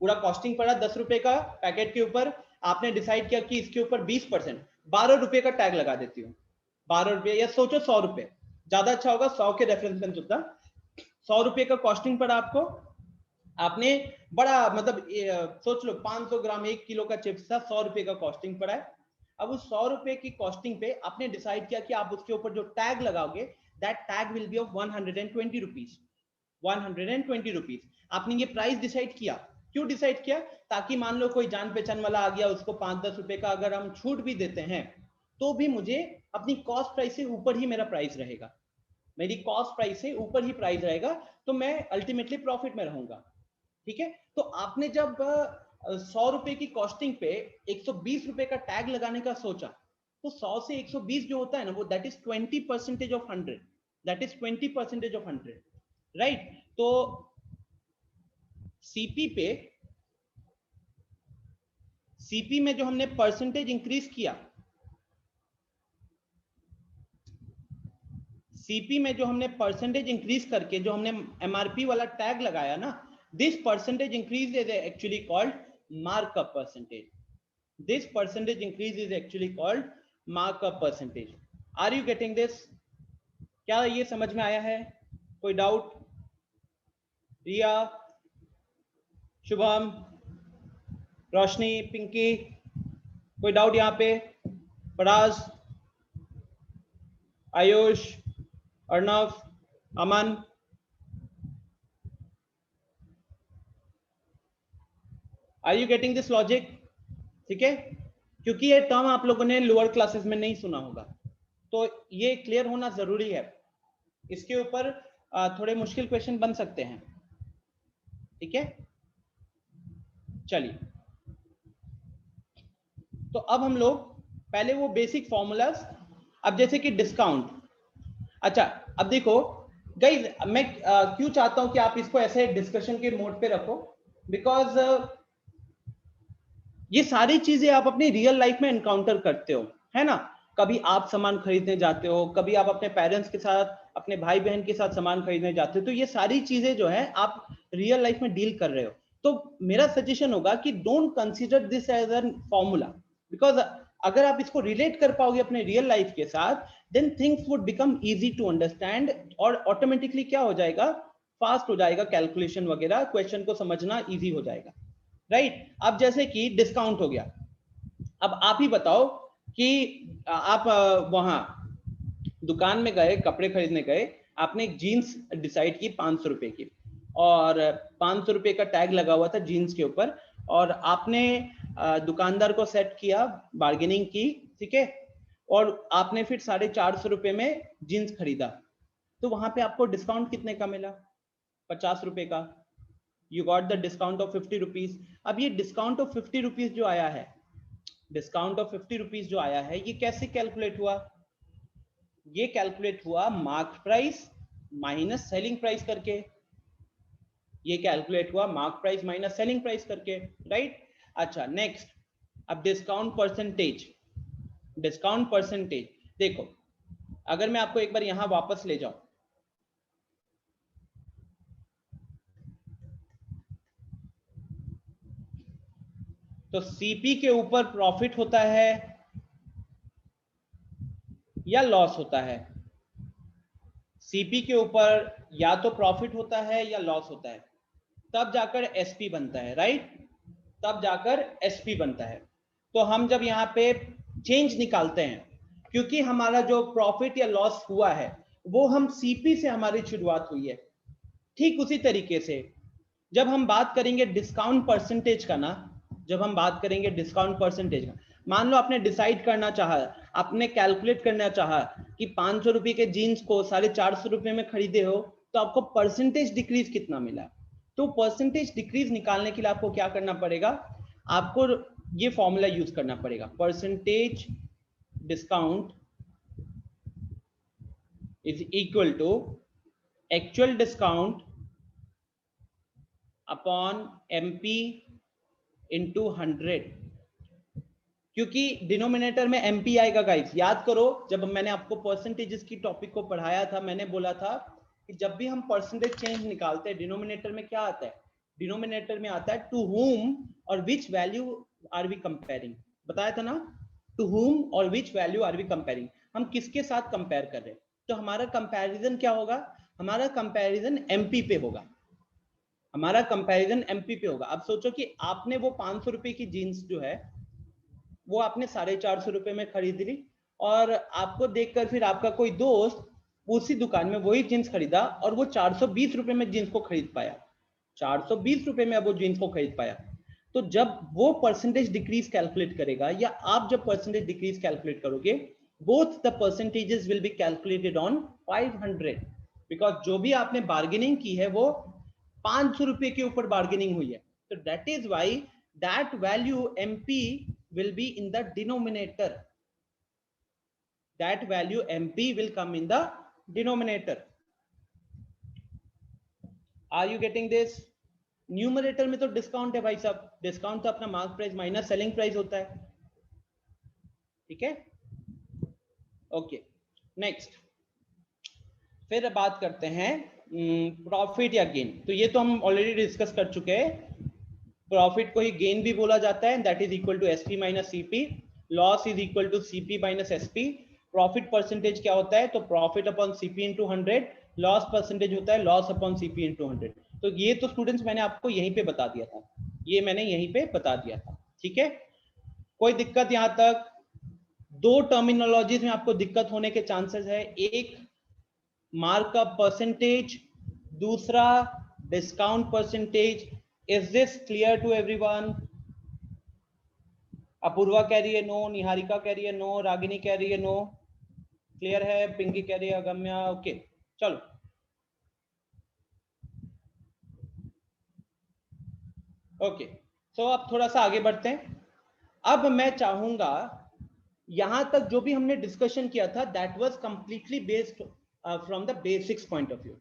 पूरा कॉस्टिंग पड़ा 10 रुपए का पैकेट के ऊपर, आपने डिसाइड किया कि इसके ऊपर 20% 12 रुपए का टैग लगा देती हूँ। 12 रुपए या सोचो 100 रुपए, ज्यादा अच्छा होगा 100 के रेफरेंस में चलता। 100 रुपए का कॉस्टिंग पड़ा आपको, आपने बड़ा मतलब सोच लो 500 ग्राम 1 किलो का चिप्स था, 100 रुपए का कॉस्टिंग पड़ा है। अब उस 100 रुपए की कॉस्टिंग पे आपने डिसाइड किया कि आप उसके ऊपर जो टैग लगाओगे, that tag will be of 120 rupees. 120 rupees आपने ये प्राइस डिसाइड किया। क्यों डिसाइड किया? ताकि मान लो कोई जान पहचान वाला आ गया, उसको 5-10 रुपए का अगर हम छूट भी देते हैं तो भी मुझे अपनी कॉस्ट प्राइस से ऊपर ही मेरा प्राइस रहेगा, मेरी कॉस्ट प्राइस से ऊपर ही प्राइस रहेगा, तो मैं अल्टीमेटली प्रॉफिट में रहूंगा। ठीक है, तो आपने जब 100 रुपए की कॉस्टिंग पे 120 रुपए का टैग लगाने का सोचा, तो 100 से 120 जो होता है ना, वो that is 20% of 100, that is 20% of 100, right? तो सीपी में जो हमने परसेंटेज इंक्रीज किया, सीपी में जो हमने परसेंटेज इंक्रीज करके जो हमने एमआरपी वाला टैग लगाया ना, this percentage increase is actually called markup percentage. This percentage increase is actually called markup percentage. Are you getting this? क्या ये समझ में आया है? कोई डाउट? रिया, शुभम, रोशनी, पिंकी, कोई डाउट यहाँ पे? फराज, आयुष, अर्णव, अमन? Are you getting this logic? ठीक है, क्योंकि ये टर्म आप लोगों ने लोअर क्लासेस में नहीं सुना होगा, तो ये क्लियर होना जरूरी है। इसके ऊपर थोड़े मुश्किल क्वेश्चन बन सकते हैं। ठीक है, चलिए, तो अब हम लोग पहले वो बेसिक फॉर्मूलाज, अब जैसे कि डिस्काउंट। अच्छा, अब देखो गाइस, मैं क्यों चाहता हूं कि आप इसको ऐसे डिस्कशन के मोड पे रखो, बिकॉज ये सारी चीजें आप अपनी रियल लाइफ में एनकाउंटर करते हो, है ना? कभी आप सामान खरीदने जाते हो, कभी आप अपने पेरेंट्स के साथ, अपने भाई बहन के साथ सामान खरीदने जाते हो, तो ये सारी चीजें जो है आप रियल लाइफ में डील कर रहे हो। तो मेरा सजेशन होगा कि don't consider this as a formula, because अगर आप इसको रिलेट कर पाओगे अपने रियल लाइफ के साथ, then things would become easy to understand, और ऑटोमेटिकली क्या हो जाएगा, फास्ट हो जाएगा कैलकुलेशन वगैरह, क्वेश्चन को समझना इजी हो जाएगा, राइट? अब जैसे कि डिस्काउंट हो गया, अब आप ही बताओ कि आप वहां दुकान में गए, कपड़े खरीदने गए, आपने एक जीन्स डिसाइड की 500 रुपए की, और 500 रुपए का टैग लगा हुआ था जीन्स के ऊपर, और आपने दुकानदार को सेट किया, बार्गेनिंग की, ठीक है, और आपने फिर 450 रुपए में जीन्स खरीदा, तो वहां पे आपको डिस्काउंट कितने का मिला? 50 रुपए का। You got the discount of 50 rupees. अब ये डिस्काउंट ऑफ 50 रुपीज जो आया है, डिस्काउंट ऑफ 50 रुपीज जो आया है, ये कैसे कैलकुलेट हुआ? ये कैलकुलेट हुआ mark price minus selling price करके, ये कैलकुलेट हुआ mark price minus selling price करके, राइट? अच्छा, नेक्स्ट, अब डिस्काउंट परसेंटेज। डिस्काउंट परसेंटेज देखो, अगर मैं आपको एक बार यहां वापस ले जाऊं, तो सीपी के ऊपर प्रॉफिट होता है या लॉस होता है? सीपी के ऊपर या तो प्रॉफिट होता है या लॉस होता है, तब जाकर एसपी बनता है, राइट? तब जाकर एसपी बनता है। तो हम जब यहाँ पे चेंज निकालते हैं, क्योंकि हमारा जो प्रॉफिट या लॉस हुआ है वो हम सीपी से हमारी शुरुआत हुई है। ठीक उसी तरीके से जब हम बात करेंगे डिस्काउंट परसेंटेज का ना, जब हम बात करेंगे डिस्काउंट परसेंटेज का, मान लो आपने डिसाइड करना चाहा, आपने कैलकुलेट करना चाहा कि 500 रुपए के जीन्स को 450 रुपए में खरीदे हो तो आपको परसेंटेज डिक्रीज कितना मिला। तो परसेंटेज डिक्रीज निकालने के लिए आपको क्या करना पड़ेगा, आपको ये फॉर्मूला यूज करना पड़ेगा, percentage discount is equal to actual discount upon MP into 100, क्योंकि डिनोमिनेटर में एमपी आएगा गाइस। याद करो जब मैंने आपको परसेंटेजेस की टॉपिक को पढ़ाया था, मैंने बोला था कि जब भी हम परसेंटेज चेंज निकालते हैं डिनोमिनेटर में क्या आता है, डिनोमिनेटर में आता है to whom or which value are we comparing, बताया था ना, to whom or which value are we comparing, हम किसके साथ कंपेयर कर रहे हैं। तो हमारा कंपैरिजन क्या होगा, हमारा कंपैरिजन एमपी पे होगा, हमारा कंपैरिजन एमपी पे होगा। अब सोचो कि आपने वो 500 रुपए की जीन्स जो है वो आपने 450 रुपए में खरीद ली और आपको देखकर फिर आपका कोई दोस्त उसी दुकान में वही जीन्स खरीदा और वो 420 रुपए में जीन्स को खरीद पाया, 420 रुपए में अब वो जीन्स को खरीद पाया। तो जब वो परसेंटेज डिक्रीज कैलकुलेट करेगा या आप जब परसेंटेज डिक्रीज कैलकुलेट करोगे, both the percentages will be calculated on 500, because जो भी आपने बार्गेनिंग की है वो 500 रुपए के ऊपर बार्गेनिंग हुई है। तो that is why that value MP will be in the denominator, that value MP will come in the denominator. Are you getting this? Numerator में तो डिस्काउंट है भाई साहब, डिस्काउंट तो अपना mark price minus selling price होता है, ठीक है। ओके नेक्स्ट, फिर बात करते हैं प्रॉफिट या गेन। तो ये तो हम ऑलरेडी डिस्कस कर चुके हैं, प्रॉफिट को ही गेन भी बोला जाता है, that is equal to SP minus CP, loss is equal to CP minus SP. Profit percentage क्या होता है, तो profit upon CP into 100, loss percentage होता है लॉस अपॉन सीपी इंटू 100। तो ये तो स्टूडेंट्स मैंने आपको यहीं पे बता दिया था, ये मैंने यहीं पे बता दिया था, ठीक है। कोई दिक्कत यहां तक? दो टर्मिनोलॉजीज में आपको दिक्कत होने के चांसेस है, एक मार्कअप परसेंटेज, दूसरा discount percentage. Is this clear to everyone? Apoorva कह रही है नो, निहारिका कह रही है नो, रागिनी कह रही है नो, क्लियर है, पिंकी कह रही है अगम्या, ओके चलो। ओके सो अब थोड़ा सा आगे बढ़ते हैं। अब मैं चाहूंगा यहां तक जो भी हमने डिस्कशन किया था that was completely based from the basics point of view,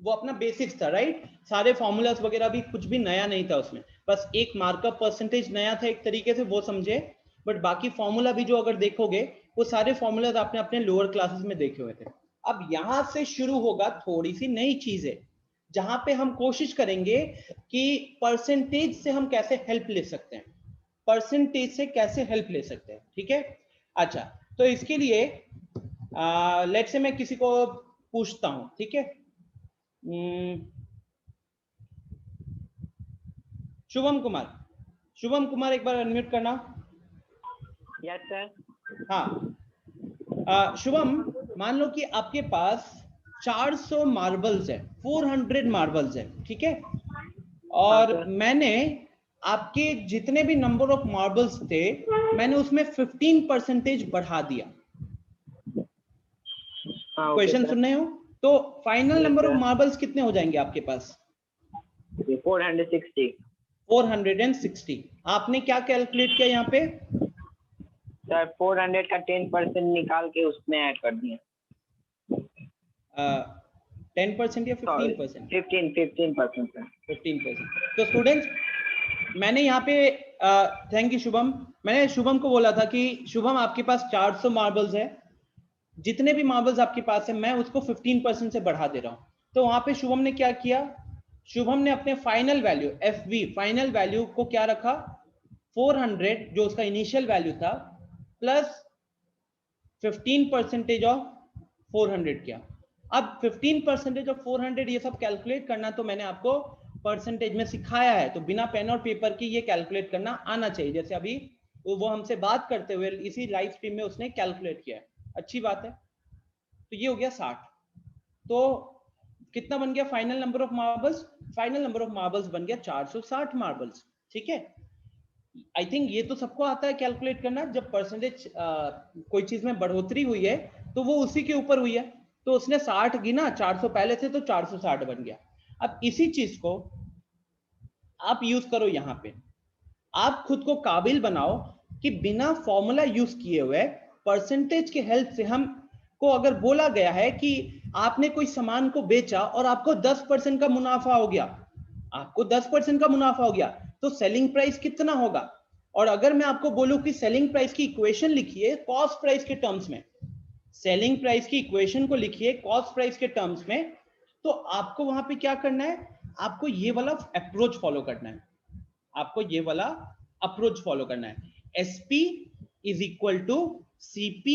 वो अपना बेसिक्स था, राइट। सारे फॉर्मूलाज वगैरह भी कुछ भी नया नहीं था उसमें, बस एक मार्कअप परसेंटेज नया था एक तरीके से, वो समझे, बट बाकी फॉर्मूला भी जो अगर देखोगे वो सारे फॉर्मूलाज आपने अपने लोअर क्लासेस में देखे हुए थे। अब यहां से शुरू होगा थोड़ी सी नई चीजें, जहां पे हम कोशिश करेंगे कि परसेंटेज से हम कैसे हेल्प ले सकते हैं, परसेंटेज से कैसे हेल्प ले सकते हैं, ठीक है। अच्छा तो इसके लिए लेट्स से मैं किसी को पूछता हूं, ठीक है। शुभम कुमार, शुभम कुमार एक बार अनम्यूट करना। Yes sir. हाँ शुभम, मान लो कि आपके पास 400 मार्बल्स है, 400 मार्बल्स है, ठीक है, और मैंने आपके जितने भी नंबर ऑफ मार्बल्स थे मैंने उसमें 15% बढ़ा दिया। क्वेश्चन सुन रहे हो? तो फाइनल नंबर ऑफ मार्बल्स कितने हो जाएंगे आपके पास? 460। 460। आपने क्या कैलकुलेट किया यहाँ पे? सर 400 का 10% निकाल के उसमें ऐड कर दिया। 10% या 15%? 15% 15%। तो स्टूडेंट्स मैंने यहाँ पे थैंक यू शुभम, मैंने शुभम को बोला था कि शुभम आपके पास 400 मार्बल्स है, जितने भी मार्बल्स आपके पास है मैं उसको 15% से बढ़ा दे रहा हूँ। तो वहां पे शुभम ने क्या किया, शुभम ने अपने final value FV final value को क्या रखा, 400 जो उसका इनिशियल वैल्यू था प्लस 15% ऑफ 400 किया। अब 15% ऑफ 400 ये सब कैलकुलेट करना तो मैंने आपको परसेंटेज में सिखाया है, तो बिना पेन और पेपर की ये कैलकुलेट करना आना चाहिए। जैसे अभी वो हमसे बात करते हुए इसी लाइव स्ट्रीम में उसने कैलकुलेट किया है, अच्छी बात है। तो ये हो गया 60, तो कितना बन गया final number of marbles? Final number of marbles बन गया 460 मार्बल्स। ठीक है, आई थिंक ये तो सबको आता है कैलकुलेट करना। जब परसेंटेज कोई चीज में बढ़ोतरी हुई है तो वो उसी के ऊपर हुई है, तो उसने 60 गिना, 400 पहले थे तो 460 बन गया। अब इसी चीज को आप यूज करो यहाँ पे, आप खुद को काबिल बनाओ कि बिना फॉर्मूला यूज किए हुए परसेंटेज के हेल्प से हम को अगर बोला गया है कि आपने कोई सामान को बेचा और आपको 10% का मुनाफा हो गया, आपको 10% का मुनाफा हो गया, तो सेलिंग प्राइस कितना होगा? और अगर मैं आपको बोलूं कि सेलिंग प्राइस की इक्वेशन लिखिए कॉस्ट प्राइस के टर्म्स में, सेलिंग प्राइस की इक्वेशन को लिखिए कॉस्ट प्राइस के टर्म्स में, तो आपको वहां पे क्या करना है? आपको ये वाला अप्रोच फॉलो करना है, आपको ये वाला अप्रोच फॉलो करना है। SP is equal to CP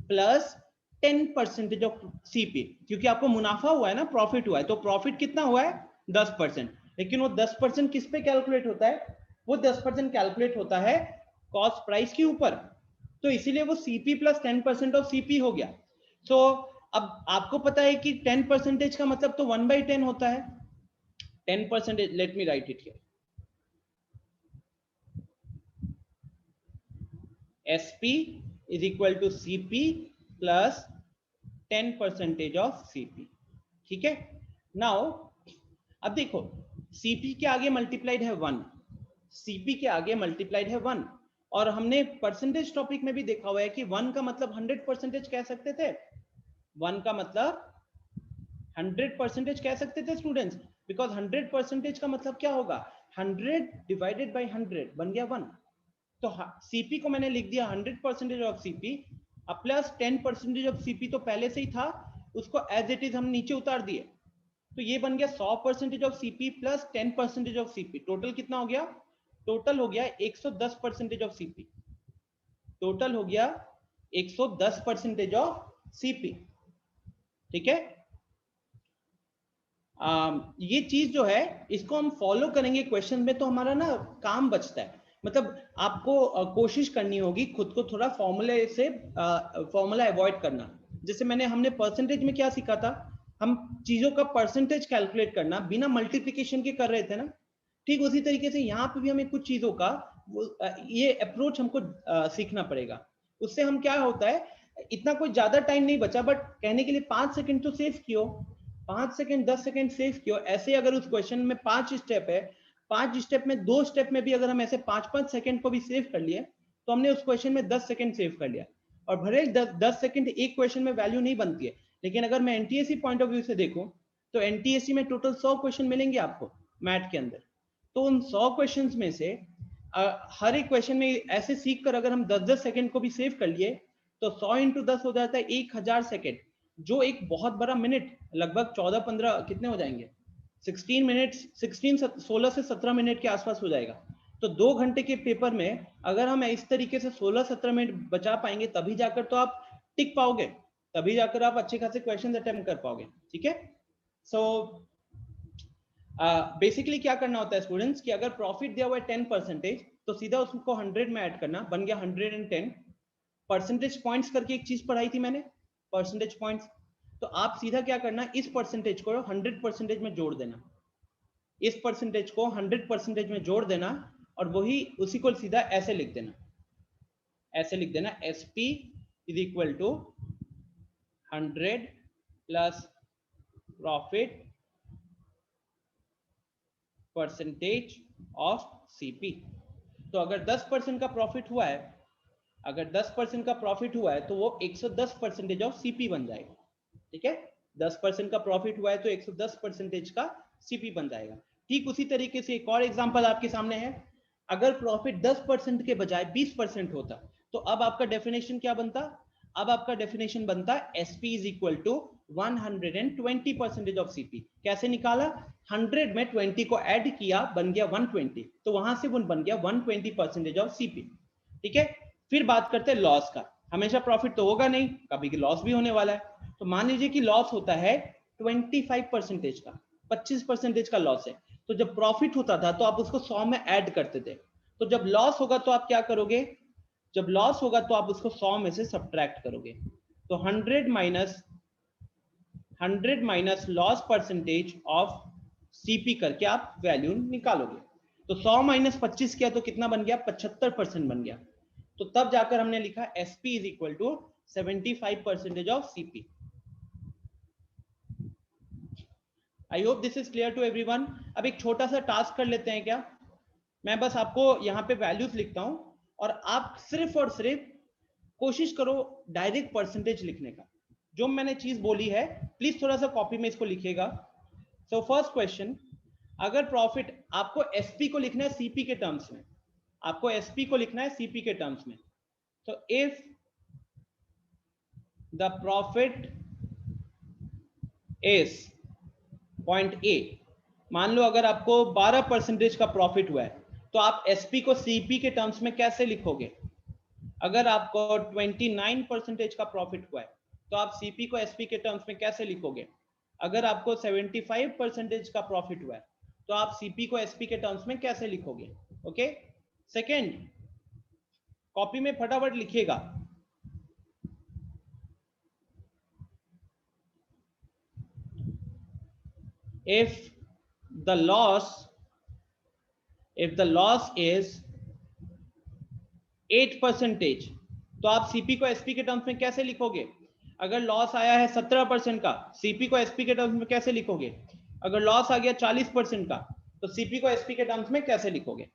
plus 10% of CP, क्योंकि आपको मुनाफा हुआ है ना, प्रॉफिट हुआ है, तो प्रॉफिट कितना हुआ है? 10%। लेकिन वो 10% किस पे कैलकुलेट होता है? वो 10% कैलकुलेट होता है कॉस्ट प्राइस के ऊपर, तो इसीलिए वो CP प्लस 10% ऑफ CP हो गया। सो अब आपको पता है कि 10% का मतलब तो 1/10 होता है। 10%, let me right it here, SP is equal to CP plus 10% of CP। ठीक है, नाउ अब देखो CP के आगे मल्टीप्लाइड है 1, CP के आगे मल्टीप्लाइड है 1, और हमने परसेंटेज टॉपिक में भी देखा हुआ है कि 1 का मतलब 100% कह सकते थे, 1 का मतलब 100% कह सकते थे स्टूडेंट्स, बिकॉज 100% का मतलब क्या होगा? 100 डिवाइडेड बाय 100 बन गया 1। तो CP को मैंने लिख दिया 100% ऑफ CP, अब प्लस 10% ऑफ CP तो पहले से ही था, उसको एज इट इज हम नीचे उतार दिए, तो ये बन गया 100% of CP plus 10% of CP। Total कितना हो गया? टोटल हो गया 110% ऑफ CP, टोटल हो गया 110% ऑफ CP। ठीक है, ये चीज जो है इसको हम फॉलो करेंगे क्वेश्चन में, तो हमारा ना काम बचता है। मतलब आपको कोशिश करनी होगी खुद को थोड़ा फॉर्मूले से फॉर्मूला अवॉइड करना। जैसे हमने परसेंटेज में क्या सीखा था? हम चीजों का परसेंटेज कैलकुलेट करना बिना मल्टीप्लिकेशन के कर रहे थे ना, ठीक उसी तरीके से यहाँ पे भी हमें कुछ चीजों का ये अप्रोच हमको सीखना पड़ेगा। उससे हम क्या होता है, इतना कोई ज्यादा टाइम नहीं बचा, बट कहने के लिए 5 सेकंड तो सेव कियो, 5 सेकंड 10 सेकंड सेव कियो। ऐसे अगर उस क्वेश्चन में 5 स्टेप है, 5 स्टेप में 2 स्टेप में भी अगर हम ऐसे 5-5 सेकंड को भी सेव कर लिए, तो हमने उस क्वेश्चन में 10 सेकंड सेव कर लिया। और भले 10 सेकंड एक क्वेश्चन में वैल्यू नहीं बनती है, लेकिन अगर मैं NTSC पॉइंट ऑफ व्यू से देखूं तो NTSC में टोटल 100 क्वेश्चन मिलेंगे आपको मैथ के अंदर। तो उन 100 क्वेश्चंस में से हर एक क्वेश्चन में ऐसे सीख कर अगर हम 10-10 सेकंड को भी सेव कर लिए, तो 100 × 10 हो जाता है 1000 सेकंड, जो एक बहुत बड़ा मिनट, लगभग 14-15 कितने हो जाएंगे, 16 मिनट, 16 से 17 मिनट के आसपास हो जाएगा। तो 2 घंटे के पेपर में अगर हम इस तरीके से 16-17 मिनट बचा पाएंगे, तभी जाकर तो आप टिक पाओगे, तभी जाकर आप अच्छे खासे क्वेश्चन अटेम्प्ट कर पाओगे। ठीक है, सो बेसिकली क्या करना होता है स्टूडेंट्स कि अगर प्रॉफिट दिया हुआ है 10%, तो सीधा उसको 100 में ऐड करना, बन गया 110। परसेंटेज पॉइंट्स करके एक चीज पढ़ाई थी मैंने, परसेंटेज पॉइंट्स, तो आप सीधा क्या करना, इस परसेंटेज को 100% में जोड़ देना, इस परसेंटेज को 100% में जोड़ देना, और वही उसी को सीधा ऐसे लिख देना, ऐसे लिख देना, SP is equal to 100 plus profit percentage of CP। तो अगर 10% का प्रॉफिट हुआ है, अगर 10% का प्रॉफिट हुआ है, तो वो 110% ऑफ CP बन जाएगा। ठीक है, 10% का प्रॉफिट हुआ है तो 110% का CP बन जाएगा। ठीक उसी तरीके से एक और एग्जांपल आपके सामने है, अगर प्रॉफिट 10% के बजाय 20% होता, तो अब आपका डेफिनेशन क्या बनता? अब आपका डेफिनेशन बनता SP is equal to 120% of CP। कैसे निकाला? 100 में 20 को ऐड किया, बन गया 120, तो वहां से बन गया 120% ऑफ CP। ठीक है, फिर बात करते हैं लॉस का। हमेशा प्रॉफिट तो होगा नहीं, कभी लॉस भी होने वाला है। तो मान लीजिए कि लॉस होता है 25% का, 25% का लॉस है। तो जब प्रॉफिट होता था तो आप उसको 100 में ऐड करते थे, तो जब लॉस होगा तो आप क्या करोगे? जब लॉस होगा तो आप उसको 100 में से सब्ट्रैक्ट करोगे। तो 100 100 minus loss percentage of CP करके आप वैल्यू निकालोगे। तो 100 माइनस 25 किया तो कितना बन गया? 75% बन गया। तो तब जाकर हमने लिखा SP is equal to 75% of CP. I hope this is clear to everyone. अब एक छोटा सा टास्क कर लेते हैं क्या? मैं बस आपको यहाँ पे वैल्यूज लिखता हूं और आप सिर्फ और सिर्फ कोशिश करो डायरेक्ट परसेंटेज लिखने का। जो मैंने चीज बोली है प्लीज थोड़ा सा कॉपी में इसको लिखिएगा। सो फर्स्ट क्वेश्चन, अगर प्रॉफिट, आपको एसपी को लिखना है सीपी के टर्म्स में, आपको एसपी को लिखना है सीपी के टर्म्स में। तो if the profit is point A, मान लो अगर आपको 12% का प्रॉफिट हुआ है तो आप एसपी को सीपी के टर्म्स में कैसे लिखोगे? अगर आपको 29% का प्रॉफिट हुआ है तो आप सीपी को एसपी के टर्म्स में कैसे लिखोगे? अगर आपको 75% का प्रॉफिट हुआ है तो आप सीपी को एसपी के टर्म्स में कैसे लिखोगे? ओके, सेकेंड, कॉपी में फटाफट लिखिएगा। if the loss is 8%, तो आप सीपी को एसपी के टर्म्स में कैसे लिखोगे? अगर लॉस आया है 17% का, सीपी को एसपी के टर्म्स में कैसे लिखोगे? अगर लॉस आ गया 40% का तो सीपी को एसपी के टर्म्स में कैसे लिखोगे?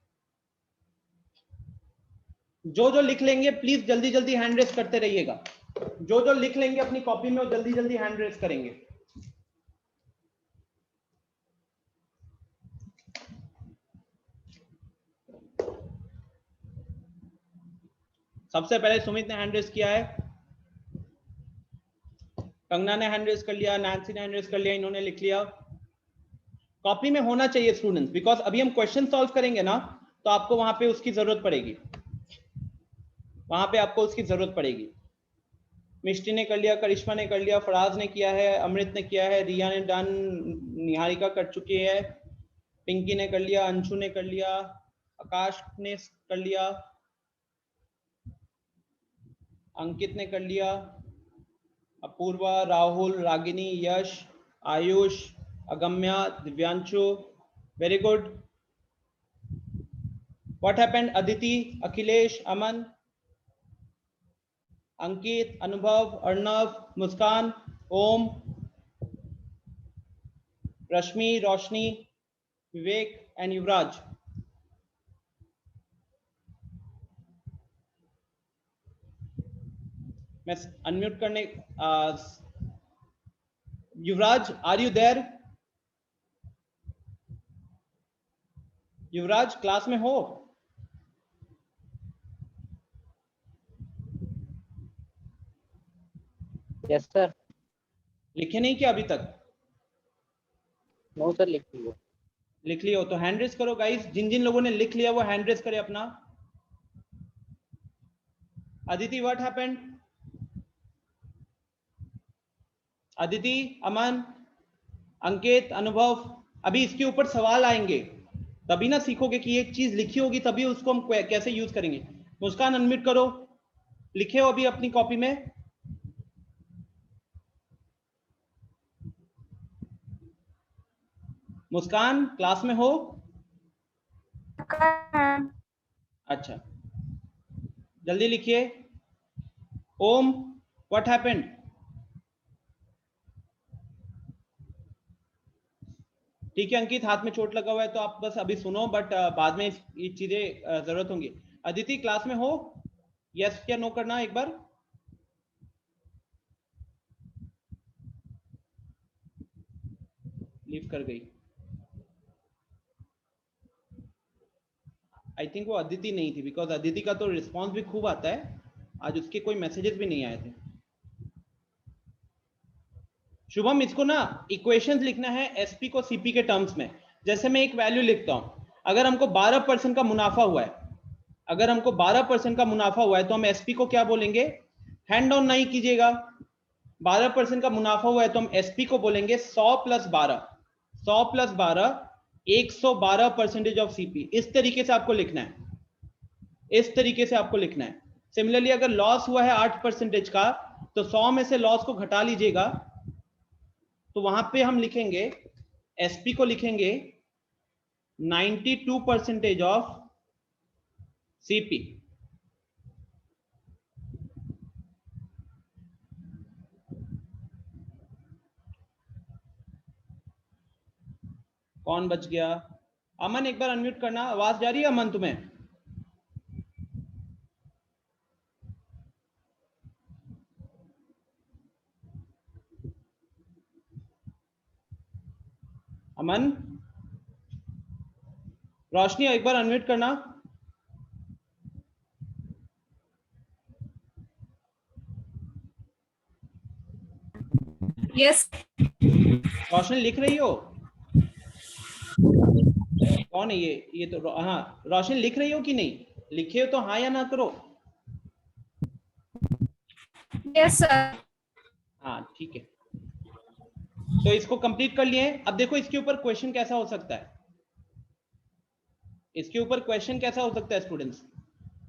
जो जो लिख लेंगे प्लीज जल्दी जल्दी हैंड रेस करते रहिएगा। जो जो लिख लेंगे अपनी कॉपी में वो जल्दी जल्दी हैंड रेस करेंगे। सबसे पहले सुमित ने हैंड रेस किया है, कंगना ने हैंड रेस कर लिया, नैन्सी ने हैंड रेस कर लिया, इन्होंने लिख लिया। कॉपी में होना चाहिए स्टूडेंट्स, बिकॉज अभी हम क्वेश्चन सॉल्व करेंगे ना तो आपको वहां पे उसकी जरूरत पड़ेगी, वहां पे आपको उसकी जरूरत पड़ेगी। मिष्टी ने कर लिया, करिश्मा ने कर लिया, फराज ने किया है, अमृत ने किया है, रिया ने डन, निहारिका कर चुकी है, पिंकी ने कर लिया, अंशु ने कर लिया, आकाश ने कर लिया, अंकित ने कर लिया, Apurva, Rahul, Ragini, Yash, Ayush, Agamya, Divyanshu, very good. What happened? Aditi, Akhilesh, Aman, Ankit, Anubhav, Arnav, Muskan, Om, Rashmi, Roshni, Vivek and युवराज। मैं अनम्यूट करने, Yuvraj are you there? Yuvraj class में हो? Yes sir. लिखे नहीं क्या अभी तक? नो सर, लिख लियो। लिख लियो तो हैंड रेस करो गाइस। जिन जिन लोगों ने लिख लिया वो हैंड रेस करे अपना। Aditi, what happened? अदिति, अमन, अंकित, अनुभव, अभी इसके ऊपर सवाल आएंगे तभी ना सीखोगे कि एक चीज लिखी होगी तभी उसको हम कैसे यूज करेंगे। मुस्कान अनम्यूट करो, लिखे हो अभी अपनी कॉपी में? मुस्कान क्लास में हो? अच्छा, जल्दी लिखिए। ओम, व्हाट हैपेंड? ठीक है अंकित, हाथ में चोट लगा हुआ है तो आप बस अभी सुनो, बट बाद में ये चीजें जरूरत होंगी। अदिति क्लास में हो? यस या नो करना एक बार। लीव कर गई। आई थिंक वो अदिति नहीं थी, बिकॉज अदिति का तो रिस्पॉन्स भी खूब आता है, आज उसके कोई मैसेजेस भी नहीं आए थे। शुभम, इसको ना इक्वेशंस लिखना है एसपी को सीपी के टर्म्स में। जैसे मैं एक वैल्यू लिखता हूं, अगर हमको 12% का मुनाफा हुआ है, अगर हमको 12% का मुनाफा हुआ है तो हम एसपी को क्या बोलेंगे? हैंड डाउन नहीं कीजिएगा। 12% का मुनाफा हुआ है तो हम एसपी को बोलेंगे 100 प्लस 12, 100 प्लस 12 112% ऑफ सीपी। इस तरीके से आपको लिखना है, इस तरीके से आपको लिखना है। सिमिलरली अगर लॉस हुआ है 8% का तो 100 में से लॉस को घटा लीजिएगा तो वहां पे हम लिखेंगे एसपी को लिखेंगे 92% ऑफ सीपी। कौन बच गया? अमन एक बार अनम्यूट करना, आवाज जा रही है अमन तुम्हें? अमन, रोशनी एक बार अनम्यूट करना। यस। रोशनी लिख रही हो? कौन है ये तो हाँ, रोशनी लिख रही हो कि नहीं? लिखे हो तो हाँ या ना करो। Yes sir. हाँ ठीक है, तो इसको कंप्लीट कर लिए। अब देखो इसके ऊपर क्वेश्चन कैसा हो सकता है, इसके ऊपर क्वेश्चन कैसा हो सकता है स्टूडेंट्स,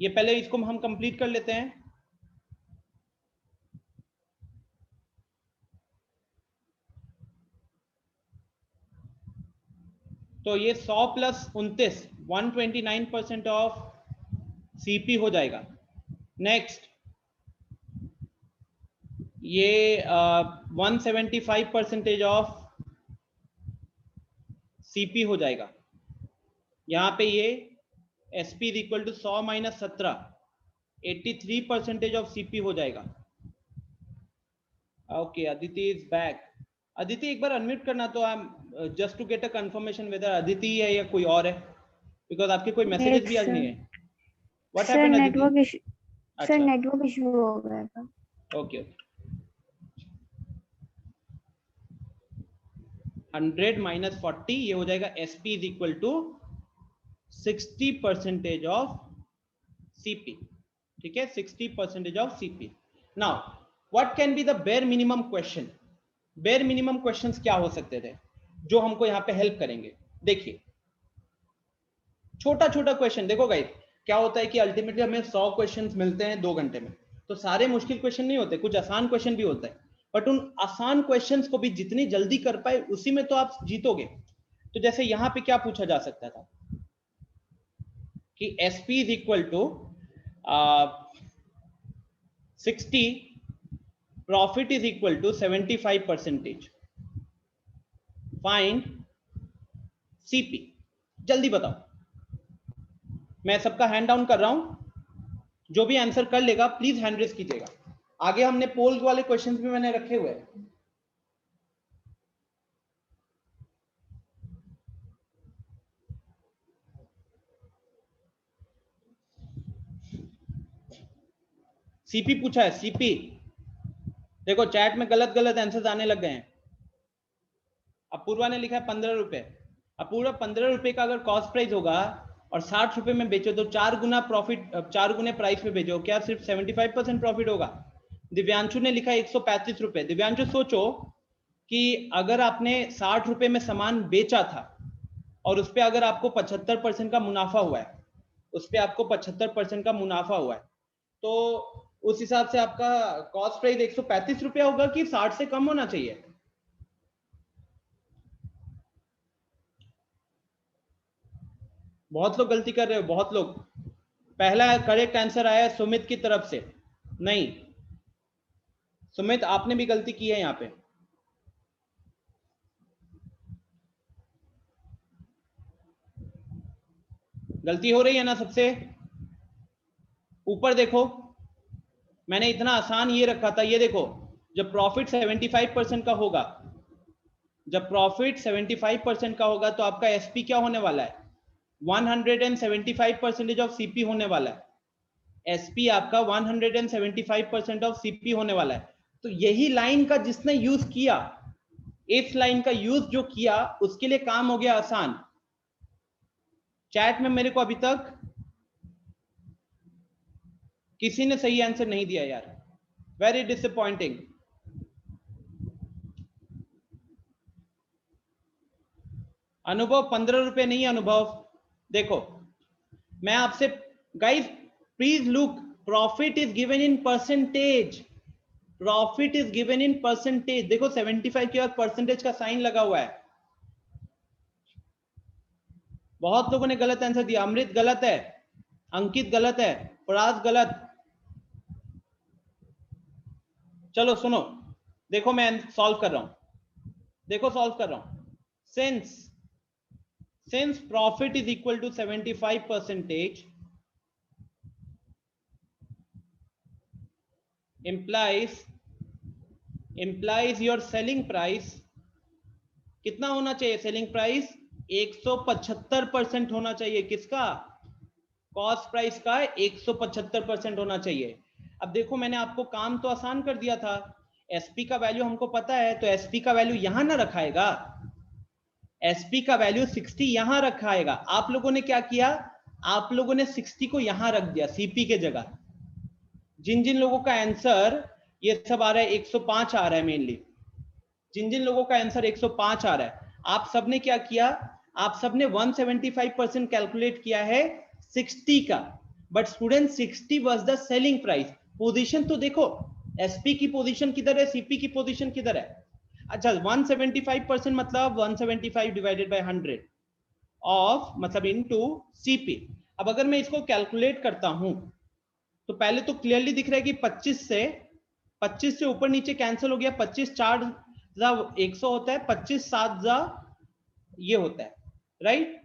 ये पहले इसको हम कंप्लीट कर लेते हैं। तो ये 100 प्लस 29 129% ऑफ सीपी हो जाएगा। नेक्स्ट ये 175% ऑफ सीपी हो जाएगा। यहाँ पे ये SP is equal to 100 minus 17 83% of CP हो जाएगा। Okay, Aditi is back. Aditi एक बार अनम्यूट करना, तो I am just to get a confirmation whether Aditi है या कोई और है, बिकॉज आपके कोई मैसेजेस भी आज नहीं है। What happened Aditi? Network issue sir, network issue हो गया था। ओके 100 माइनस 40 ये हो जाएगा SP is equal to 60% of CP. ठीक है, 60% of CP. Now what can be the bare minimum question? Bare minimum questions क्या हो सकते थे जो हमको यहाँ पे हेल्प करेंगे? देखिए छोटा छोटा क्वेश्चन। देखो गाइस, क्या होता है कि अल्टीमेटली हमें 100 क्वेश्चंस मिलते हैं 2 घंटे में, तो सारे मुश्किल क्वेश्चन नहीं होते, कुछ आसान क्वेश्चन भी होता है, बट उन आसान क्वेश्चंस को भी जितनी जल्दी कर पाए उसी में तो आप जीतोगे। तो जैसे यहाँ पे क्या पूछा जा सकता था कि SP is equal to 60, profit is equal to 75%, find CP. जल्दी बताओ, मैं सबका हैंड डाउन कर रहा हूं, जो भी आंसर कर लेगा प्लीज हैंड रेज कीजिएगा। आगे हमने पोल्स वाले क्वेश्चंस भी मैंने रखे हुए हैं। सीपी पूछा है, सीपी। देखो चैट में गलत गलत आंसर्स आने लग गए हैं। अपूर्वा ने लिखा है 15 रुपए। अपूर्वा 15 रुपए का अगर कॉस्ट प्राइस होगा और 60 रुपए में बेचो तो 4 गुना प्रॉफिट, 4 गुने प्राइस में बेचो, क्या सिर्फ 75% प्रॉफिट होगा? दिव्यांशु ने लिखा 135 रुपए। दिव्यांशु सोचो कि अगर आपने 60 रुपए में सामान बेचा था और उस पर अगर आपको 75% का मुनाफा हुआ है, उस पर आपको 75% का मुनाफा हुआ है, तो उस हिसाब से आपका कॉस्ट प्राइस 135 रुपया होगा कि 60 से कम होना चाहिए? बहुत लोग गलती कर रहे हो, बहुत लोग। पहला करेक्ट आंसर आया सुमित की तरफ से। नहीं सुमित, आपने भी गलती की है यहाँ पे। गलती हो रही है ना सबसे? ऊपर देखो, मैंने इतना आसान ये रखा था, ये देखो, जब प्रॉफिट 75% का होगा, जब प्रॉफिट 75% का होगा तो आपका एसपी क्या होने वाला है? 175% ऑफ सीपी होने वाला है। एसपी आपका 175% ऑफ सीपी होने वाला है। तो यही लाइन का जिसने यूज किया, इस लाइन का यूज जो किया, उसके लिए काम हो गया आसान। चैट में मेरे को अभी तक किसी ने सही आंसर नहीं दिया यार, वेरी डिसअपॉइंटिंग। अनुभव 15 रुपए नहीं, अनुभव देखो मैं आपसे, guys please look, profit is given in percentage, profit is given in percentage. देखो 75 के बाद परसेंटेज का साइन लगा हुआ है। बहुत लोगों ने गलत आंसर दिया। अमृत गलत है, अंकित गलत है, पराग गलत। चलो सुनो, देखो मैं सॉल्व कर रहा हूं, देखो सॉल्व कर रहा हूं। Since profit is equal to 75% implies your selling price कितना होना चाहिए? सेलिंग प्राइस 175% होना चाहिए। किसका? कॉस्ट प्राइस का 175% होना चाहिए। अब देखो मैंने आपको काम तो आसान कर दिया था। एसपी का वैल्यू हमको पता है, तो एसपी का वैल्यू यहां ना रखाएगा, एसपी का वैल्यू 60 यहां रखाएगा। आप लोगों ने क्या किया? आप लोगों ने 60 को यहां रख दिया सीपी के जगह। जिन जिन लोगों का आंसर ये सब आ रहा है 105 आ रहा है, मेनली जिन जिन लोगों का आंसर 105 आ रहा है, आप सबने क्या किया? आप सबने 175% कैलकुलेट किया है 60 का। But student 60 was the selling price. Position तो देखो, एसपी की पोजीशन किधर है, सीपी की पोजीशन किधर है? अच्छा 175% मतलब 175 डिवाइडेड बाय 100 ऑफ मतलब इनटू सीपी। अब अगर मैं इसको कैलकुलेट करता हूं तो पहले तो क्लियरली दिख रहा है कि 25 से ऊपर नीचे कैंसिल हो गया। 25 4 100 होता है, 25 7 ये होता है, राइट?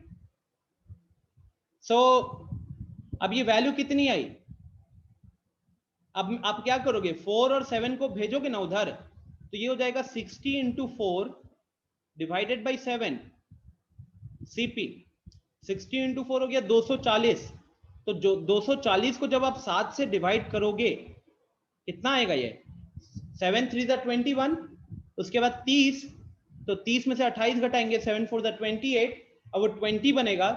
सो अब ये वैल्यू कितनी आई? अब आप क्या करोगे? 4 और 7 को भेजोगे ना उधर, तो ये हो जाएगा 60 into 4 divided by 7 CP. 60 into 4 हो गया 240। तो जो 240 को जब आप 7 से डिवाइड करोगे कितना आएगा? ये 7 3 21। उसके बाद 30, तो 30 में से 28 घटाएंगे, 7 4 28। अब वो 20 बनेगा,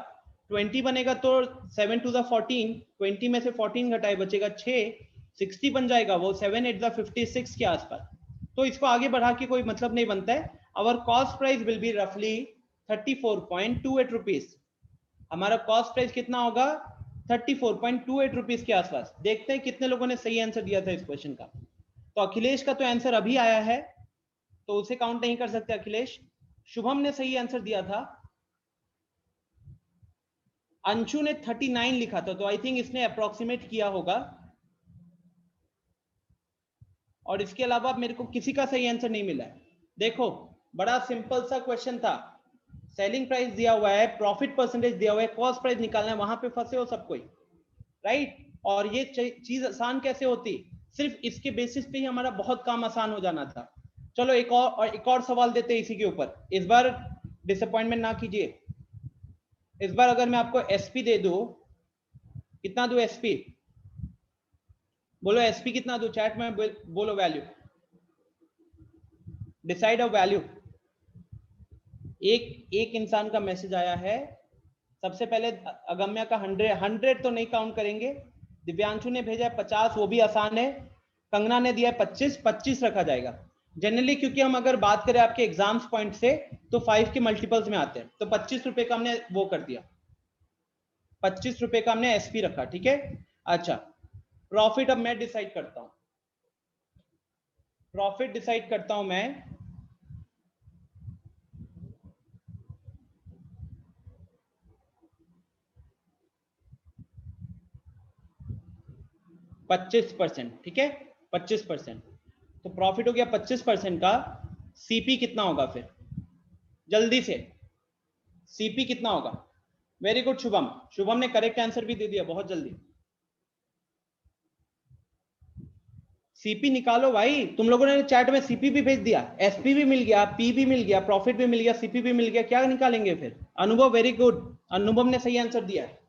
20 बनेगा तो 7 2 14, 20 में से 14 घटाए बचेगा 6, 60 बन जाएगा। वो 7 8 56 के आसपास। तो इसको आगे बढ़ा के कोई मतलब नहीं बनता है। Our cost price will be रफली 34.28 रुपीज। हमारा कॉस्ट प्राइस कितना होगा? 34.28 रुपीज के आसपास। देखते हैं कितने लोगों ने सही आंसर दिया था इस क्वेश्चन का। तो अखिलेश का तो आंसर अभी आया है, तो उसे काउंट नहीं कर सकते अखिलेश। शुभम ने सही आंसर दिया था। अंशु ने 39 लिखा था, तो आई थिंक इसने अप्रोक्सीमेट किया होगा। और इसके अलावा मेरे को किसी का सही आंसर नहीं मिला है। देखो बड़ा सिंपल सा क्वेश्चन था। सेलिंग प्राइस दिया हुआ है, प्रॉफिट परसेंटेज दिया हुआ है, कॉस्ट प्राइस निकालना है, वहां पे फंसे हो सब कोई, राइट? और ये चीज आसान कैसे होती? सिर्फ इसके बेसिस पे ही हमारा बहुत काम आसान हो जाना था। चलो एक और सवाल देते हैं इसी के ऊपर। इस बार डिसअपॉइंटमेंट ना कीजिए। इस बार अगर मैं आपको एसपी दे दूं, कितना दूं एसपी? बोलो एसपी कितना दूं? चैट में बोलो वैल्यू, डिसाइड अ वैल्यू। एक इंसान का मैसेज आया है। सबसे पहले अगम्या का 100 तो नहीं काउंट करेंगे। दिव्यांशु ने भेजा है 50, वो भी आसान है। कंगना ने दिया है 25 रखा जाएगा जनरली, क्योंकि हम अगर बात करें आपके एग्जाम्स पॉइंट से तो 5 के मल्टीपल्स में आते हैं। तो 25 रुपए का हमने वो कर दिया, 25 रुपए का हमने एसपी रखा, ठीक है। अच्छा प्रॉफिट अब मैं डिसाइड करता हूं, प्रॉफिट डिसाइड करता हूं मैं। %, ठीक है 25%। तो प्रॉफिट हो गया 25% का। सीपी कितना होगा फिर? जल्दी से सीपी कितना होगा? वेरी गुड शुभम, शुभम ने करेक्ट आंसर भी दे दिया बहुत जल्दी। सीपी निकालो भाई। तुम लोगों ने चैट में सीपी भी भेज दिया, एसपी भी मिल गया, पी भी मिल गया, प्रॉफिट भी मिल गया, सीपी भी मिल गया। क्या निकालेंगे फिर? अनुभव वेरी गुड, अनुभव ने सही आंसर दिया है।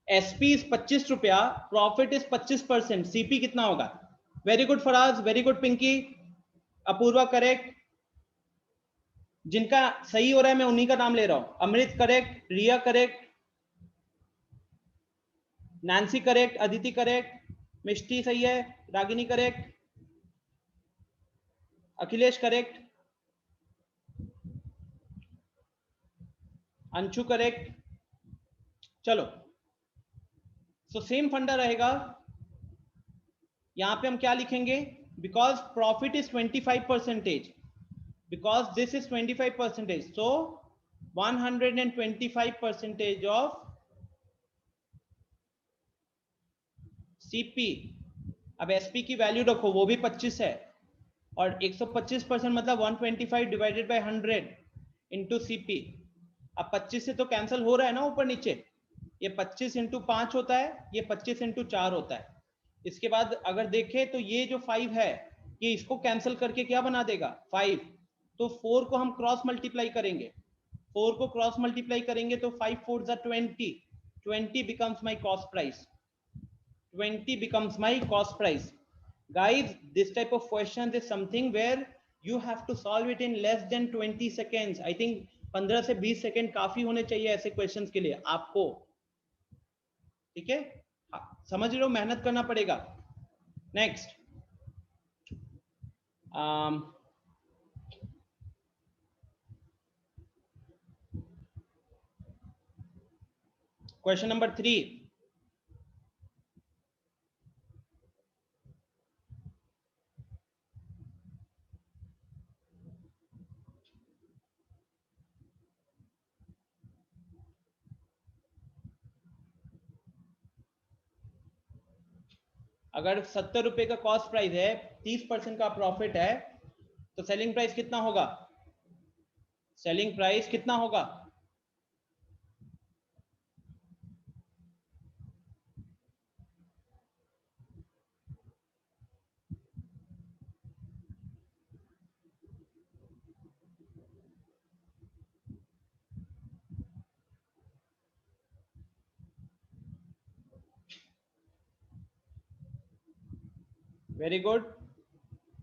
एसपी इज 25 रुपया, प्रॉफिट इज 25%, सीपी कितना होगा? Very good Faraz, very good Pinky, Apoorva correct. जिनका सही हो रहा है मैं उन्हीं का नाम ले रहा हूं। Amrit correct, Riya correct, Nancy correct, Aditi correct, Mishti सही है, Ragini correct, Akhilesh correct, Anshu correct. चलो सो सेम फंडा रहेगा। यहाँ पे हम क्या लिखेंगे, because profit is 25%, because this is 25%, so 125% of CP. अब एसपी की वैल्यू रखो, वो भी 25 है, और 125% मतलब 125 डिवाइडेड बाय 100 इंटू सीपी। अब 25 से तो कैंसिल हो रहा है ना ऊपर नीचे, ये 25 इंटू 5 होता है, ये 25 इंटू 4 होता है। इसके बाद अगर देखें तो ये जो 5 है, ये इसको कैंसिल करके क्या बना देगा 5, तो 4 को हम क्रॉस मल्टीप्लाई करेंगे, 4 को क्रॉस मल्टीप्लाई करेंगे तो 5 4 जा 20, 20 becomes my cost price, 20 becomes my cost price. Guys, this type of questions is something where you have to solve it in less than 20 seconds. I think 15 से 20 second काफी होने चाहिए ऐसे क्वेश्चंस के लिए आपको, ठीक है? समझ रहे हो, मेहनत करना पड़ेगा। Next, question number 3। अगर 70 रुपए का कॉस्ट प्राइस है, 30% का प्रॉफिट है, तो सेलिंग प्राइस कितना होगा? सेलिंग प्राइस कितना होगा? वेरी गुड,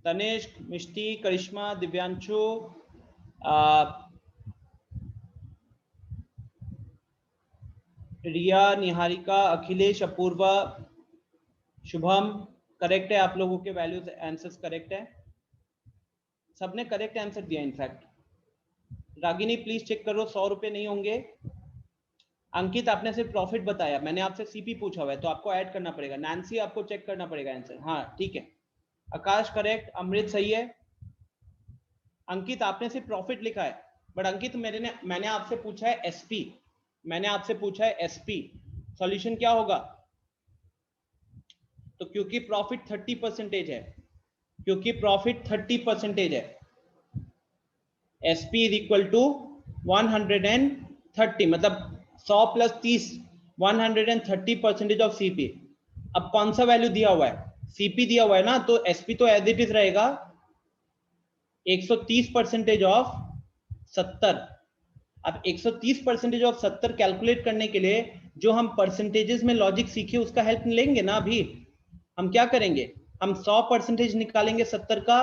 तनिष्क, मिष्टी, करिश्मा, दिव्यांशु, रिया, निहारिका, अखिलेश, अपूर्वा, शुभम, करेक्ट है। आप लोगों के वैल्यूज आंसर्स करेक्ट है, सबने करेक्ट आंसर दिया। इनफैक्ट रागिनी प्लीज चेक करो, 100 रुपए नहीं होंगे। अंकित, आपने सिर्फ प्रॉफिट बताया, मैंने आपसे सीपी पूछा हुआ है, तो आपको ऐड करना पड़ेगा। नैन्सी, आपको चेक करना पड़ेगा आंसर। हाँ ठीक है, आकाश करेक्ट, अमृत सही है। अंकित, आपने सिर्फ प्रॉफिट लिखा है, बट अंकित मैंने आपसे पूछा है एसपी, मैंने आपसे पूछा है एसपी, सॉल्यूशन क्या होगा? तो क्योंकि प्रॉफिट 30% है, क्योंकि प्रॉफिट 30% है, एसपी इज इक्वल टू 130, मतलब 100 प्लस 30, 130% ऑफ सीपी। अब कौन सा वैल्यू दिया हुआ है? सीपी दिया हुआ है ना, तो एसपी तो एज इट इज रहेगा 130% ऑफ 70। अब 130% ऑफ 70 कैलकुलेट करने के लिए जो हम परसेंटेजेस में लॉजिक सीखे उसका हेल्प लेंगे ना। अभी हम क्या करेंगे, हम 100% निकालेंगे 70 का,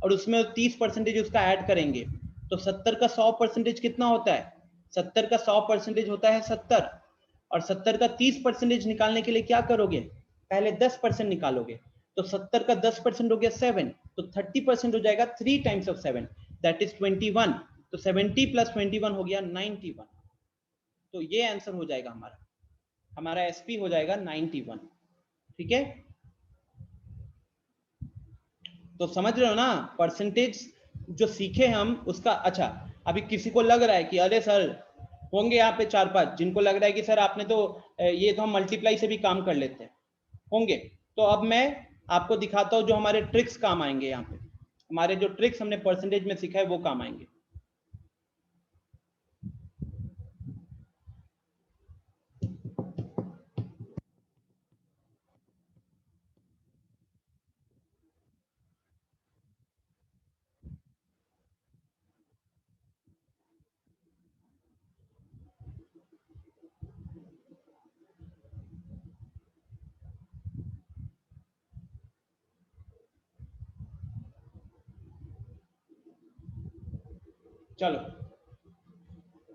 और उसमें 30% उसका ऐड करेंगे, तो 70 का 100% कितना होता है? 70 का 100% होता है 70, और 70 का 30% निकालने के लिए क्या करोगे? पहले 10% निकालोगे, तो 70 का 10% हो गया 7, तो 30% हो जाएगा 3 टाइम्स ऑफ 7, दैट इज 21, तो 70 प्लस 21 हो गया 91। तो ये आंसर हो जाएगा हमारा, हमारा एसपी हो जाएगा 91। ठीक है, तो समझ रहे हो ना परसेंटेज जो सीखे हम उसका। अच्छा, अभी किसी को लग रहा है कि अरे सर, होंगे यहाँ पे 4-5 जिनको लग रहा है कि सर आपने तो ये तो हम मल्टीप्लाई से भी काम कर लेते हैं, होंगे। तो अब मैं आपको दिखाता हूँ जो हमारे ट्रिक्स काम आएंगे। यहाँ पे हमारे जो ट्रिक्स हमने परसेंटेज में सीखा है वो काम आएंगे। चलो,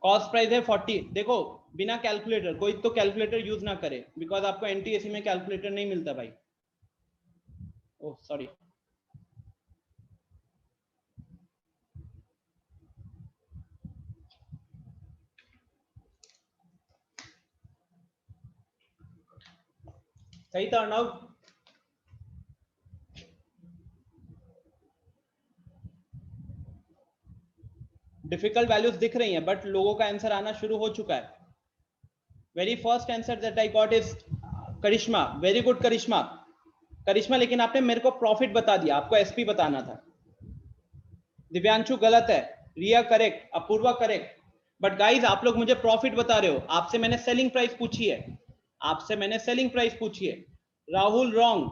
कॉस्ट प्राइस है 40। देखो, बिना कैलकुलेटर, कोई तो कैलकुलेटर यूज ना करे, बिकॉज आपको एनटीएसी में कैलकुलेटर नहीं मिलता भाई। ओह सॉरी, सही था अर्णव। डिफिकल्ट वैल्यूज दिख रही हैं, बट लोगों का आंसर आना शुरू हो चुका है. Very first answer that I got is Karishma. Very good Karishma. Karishma, लेकिन आपने मेरे को प्रॉफिट बता दिया, आपको एसपी बताना था. दिव्यांशु गलत है, Riya correct, Apurva correct. But guys आप लोग मुझे प्रॉफिट बता रहे हो, आपसे मैंने सेलिंग प्राइस पूछी है, आपसे मैंने सेलिंग प्राइस पूछी है. राहुल रॉन्ग,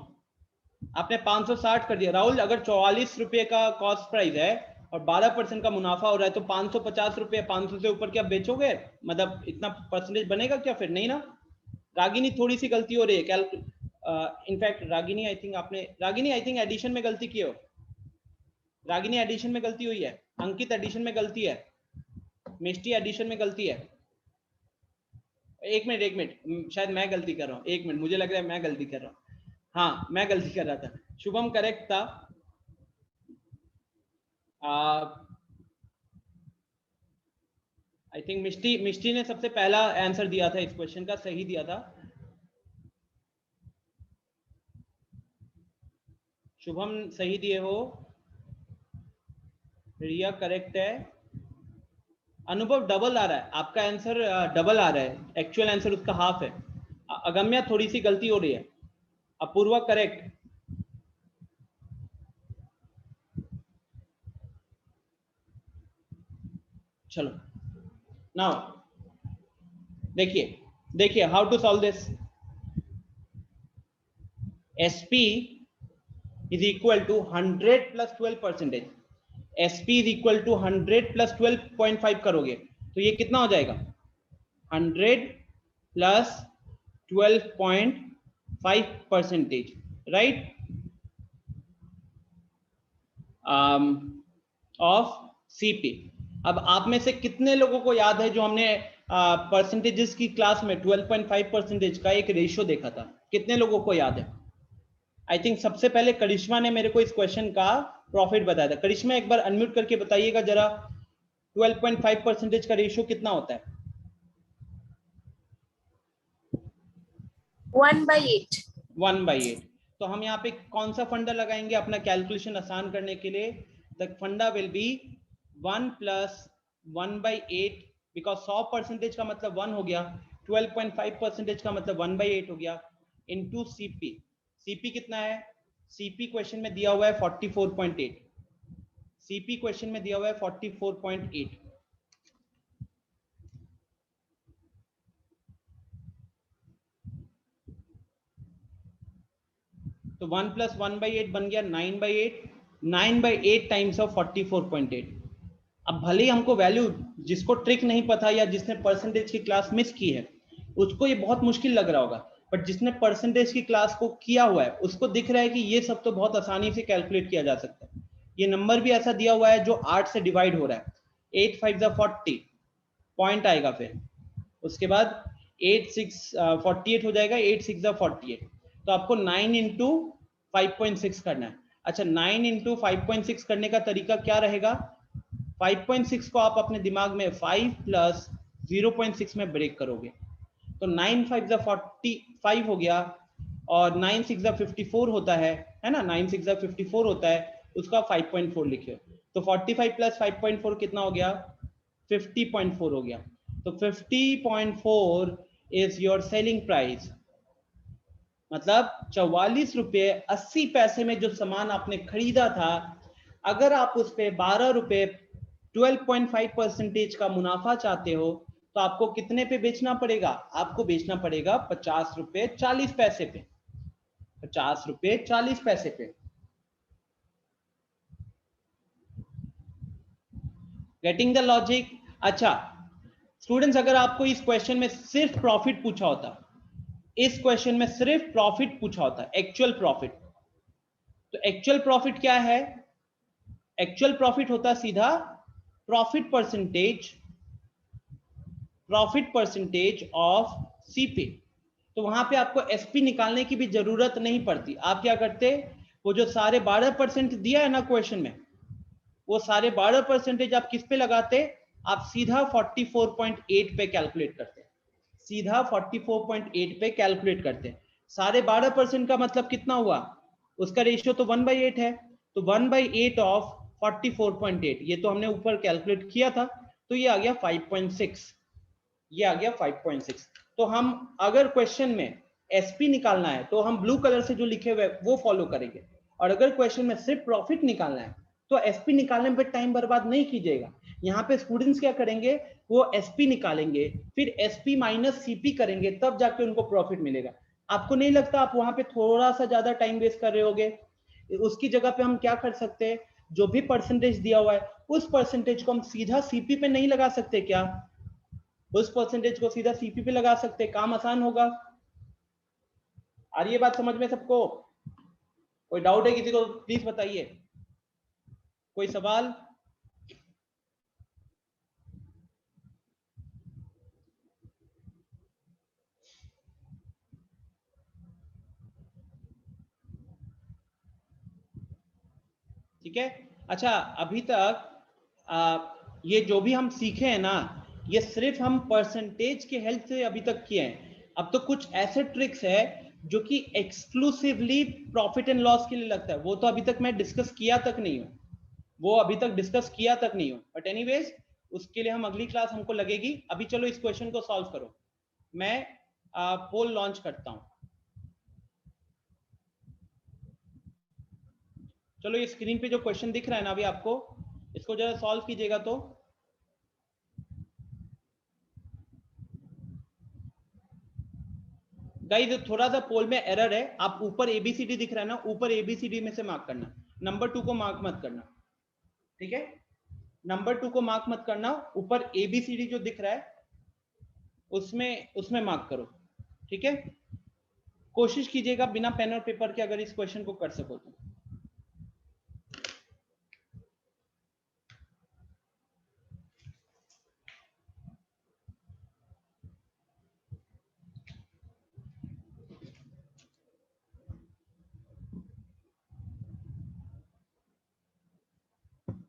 आपने 560 कर दिया. राहुल, अगर 44 रुपए का कॉस्ट प्राइस है और 12% का मुनाफा हो रहा है तो 550 रुपए, 500 से ऊपर क्या बेचोगे? मतलब इतना परसेंटेज बनेगा क्या? फिर नहीं ना. रागिनी, थोड़ी सी गलती हो रही है. In fact Ragini I think addition में गलती की हो. रागिनी एडिशन में गलती हुई है. अंकित एडिशन में गलती है. मिष्टी एडिशन में गलती है. एक मिनट, शायद मैं गलती कर रहा हूँ. एक मिनट, मुझे लग रहा है मैं गलती कर रहा हूँ. हाँ, मैं गलती कर रहा था. शुभम करेक्ट था. आई थिंक मिष्टी ने सबसे पहला आंसर दिया था इस क्वेश्चन का, सही दिया था. शुभम सही दिए हो. रिया करेक्ट है. अनुभव डबल आ रहा है, आपका आंसर डबल आ रहा है, एक्चुअल आंसर उसका हाफ है. अगम्या थोड़ी सी गलती हो रही है. अपूर्वा करेक्ट. चलो नाउ देखिए how to solve this. SP is equal to 100 plus 12%. SP is equal to 100 plus 12.5 करोगे तो ये कितना हो जाएगा? 100 प्लस 12.5%, राइट, ऑफ सीपी. अब आप में से कितने लोगों को याद है जो हमने परसेंटेजेस की क्लास में 12.5% का एक रेशियो देखा था? कितने लोगों को याद है? आई थिंक सबसे पहले करिश्मा ने मेरे को इस क्वेश्चन का प्रॉफिट बताया था. करिश्मा, एक बार अनम्यूट करके बताइएगा जरा, 12.5% का रेशियो कितना होता है? 1/8. 1/8. तो हम यहाँ पे कौन सा फंडा लगाएंगे अपना कैलकुलेशन आसान करने के लिए? द फंडा विल बी 1 प्लस 1/8, बिकॉज 100% का मतलब 1 हो गया, 12.5% का मतलब 1/8 हो गया, इनटू सीपी. सीपी कितना है? सीपी क्वेश्चन में दिया हुआ है 44.8. सीपी क्वेश्चन में दिया हुआ है 44.8. तो 1 प्लस 1/8 बन गया 9/8. 9/8 टाइम्स ऑफ 44.8. अब भले ही हमको वैल्यू, जिसको ट्रिक नहीं पता या जिसने परसेंटेज की क्लास मिस की है उसको ये बहुत मुश्किल लग रहा होगा, बट जिसने परसेंटेज की क्लास को किया हुआ है उसको दिख रहा है कि ये सब तो बहुत आसानी से कैलकुलेट किया जा सकता है. ये नंबर भी ऐसा दिया हुआ है जो 8 से डिवाइड हो रहा है. 8 5 40 पॉइंट आएगा, फिर उसके बाद 8 6 48 हो जाएगा. 8 6 48. तो आपको 9 इंटू 5.6 करना है. अच्छा, 9 इंटू 5.6 करने का तरीका क्या रहेगा? 5.6 को आप अपने दिमाग में 5 प्लस 0.6 में ब्रेक करोगे तो 9 5 45 हो गया, और 9 6 54 होता है ना. 9 6 54 होता है, उसका 5.4 लिखिए. तो 45 प्लस 5.4 कितना हो गया? 50.4 हो गया. तो 50.4 इज योर सेलिंग प्राइस. मतलब 44 रुपये 80 पैसे में जो सामान आपने खरीदा था, अगर आप उस पे 12 रुपये 12.5% का मुनाफा चाहते हो तो आपको कितने पे बेचना पड़ेगा? आपको बेचना पड़ेगा 50 रुपये 40 पैसे पे. 50 रुपये 40 पैसे पे. Getting the logic? अच्छा स्टूडेंट्स, अगर आपको इस क्वेश्चन में सिर्फ प्रॉफिट पूछा होता, इस क्वेश्चन में सिर्फ प्रॉफिट पूछा होता, एक्चुअल प्रॉफिट, तो एक्चुअल प्रॉफिट क्या है? एक्चुअल प्रॉफिट होता सीधा प्रॉफिट परसेंटेज ऑफ सीपी. तो वहां पे आपको एसपी निकालने की भी जरूरत नहीं पड़ती. आप क्या करते, वो जो सारे 12% दिया है ना क्वेश्चन में, वो सारे 12% आप किस पे लगाते? आप सीधा 44.8 पे कैलकुलेट करते. सीधा 44.8 पे कैलकुलेट करते. सारे 12% का मतलब कितना हुआ? उसका रेशियो तो 1/8 है, तो 1/8 ऑफ 44.8, ये तो हमने ऊपर कैलकुलेट किया था, तो ये आ गया 5.6, ये आ गया 5.6। तो हम अगर क्वेश्चन में एसपी निकालना है तो हम ब्लू कलर से जो लिखे हुए वो फॉलो करेंगे, और अगर क्वेश्चन में सिर्फ प्रॉफिट निकालना है तो एसपी निकालने पे टाइम बर्बाद नहीं कीजिएगा। यहाँ पे स्टूडेंट्स क्या करेंगे, वो एसपी निकालेंगे, फिर एसपी माइनस सीपी करेंगे, तब जाके उनको प्रॉफिट मिलेगा। आपको नहीं लगता आप वहां पे थोड़ा सा ज्यादा टाइम वेस्ट कर रहे होगे? उसकी जगह पे हम क्या कर सकते हैं, जो भी परसेंटेज दिया हुआ है उस परसेंटेज को हम सीधा सीपी पे नहीं लगा सकते क्या? उस परसेंटेज को सीधा सीपी पे लगा सकते, काम आसान होगा। आ रही है बात समझ में सबको? कोई डाउट है किसी को प्लीज बताइए, कोई सवाल? ठीक है, अच्छा अभी तक ये जो भी हम सीखे हैं ना, ये सिर्फ हम परसेंटेज के हेल्प से अभी तक किए हैं। अब तो कुछ ऐसे ट्रिक्स है जो कि एक्सक्लूसिवली प्रॉफिट एंड लॉस के लिए लगता है, वो तो अभी तक मैं डिस्कस किया तक नहीं हूँ, बट एनीवेज उसके लिए हम अगली क्लास हमको लगेगी। अभी चलो इस क्वेश्चन को सॉल्व करो, मैं पोल लॉन्च करता हूँ। चलो ये स्क्रीन पे जो क्वेश्चन दिख रहा है ना अभी आपको, इसको जरा सॉल्व कीजिएगा। तो गाइस थोड़ा सा पोल में एरर है, आप ऊपर एबीसीडी दिख रहा है ना, ऊपर एबीसीडी में से मार्क करना, नंबर 2 को मार्क मत करना, ठीक है? नंबर 2 को मार्क मत करना, ऊपर एबीसीडी जो दिख रहा है उसमें मार्क करो, ठीक है? कोशिश कीजिएगा बिना पेन और पेपर के अगर इस क्वेश्चन को कर सको तो।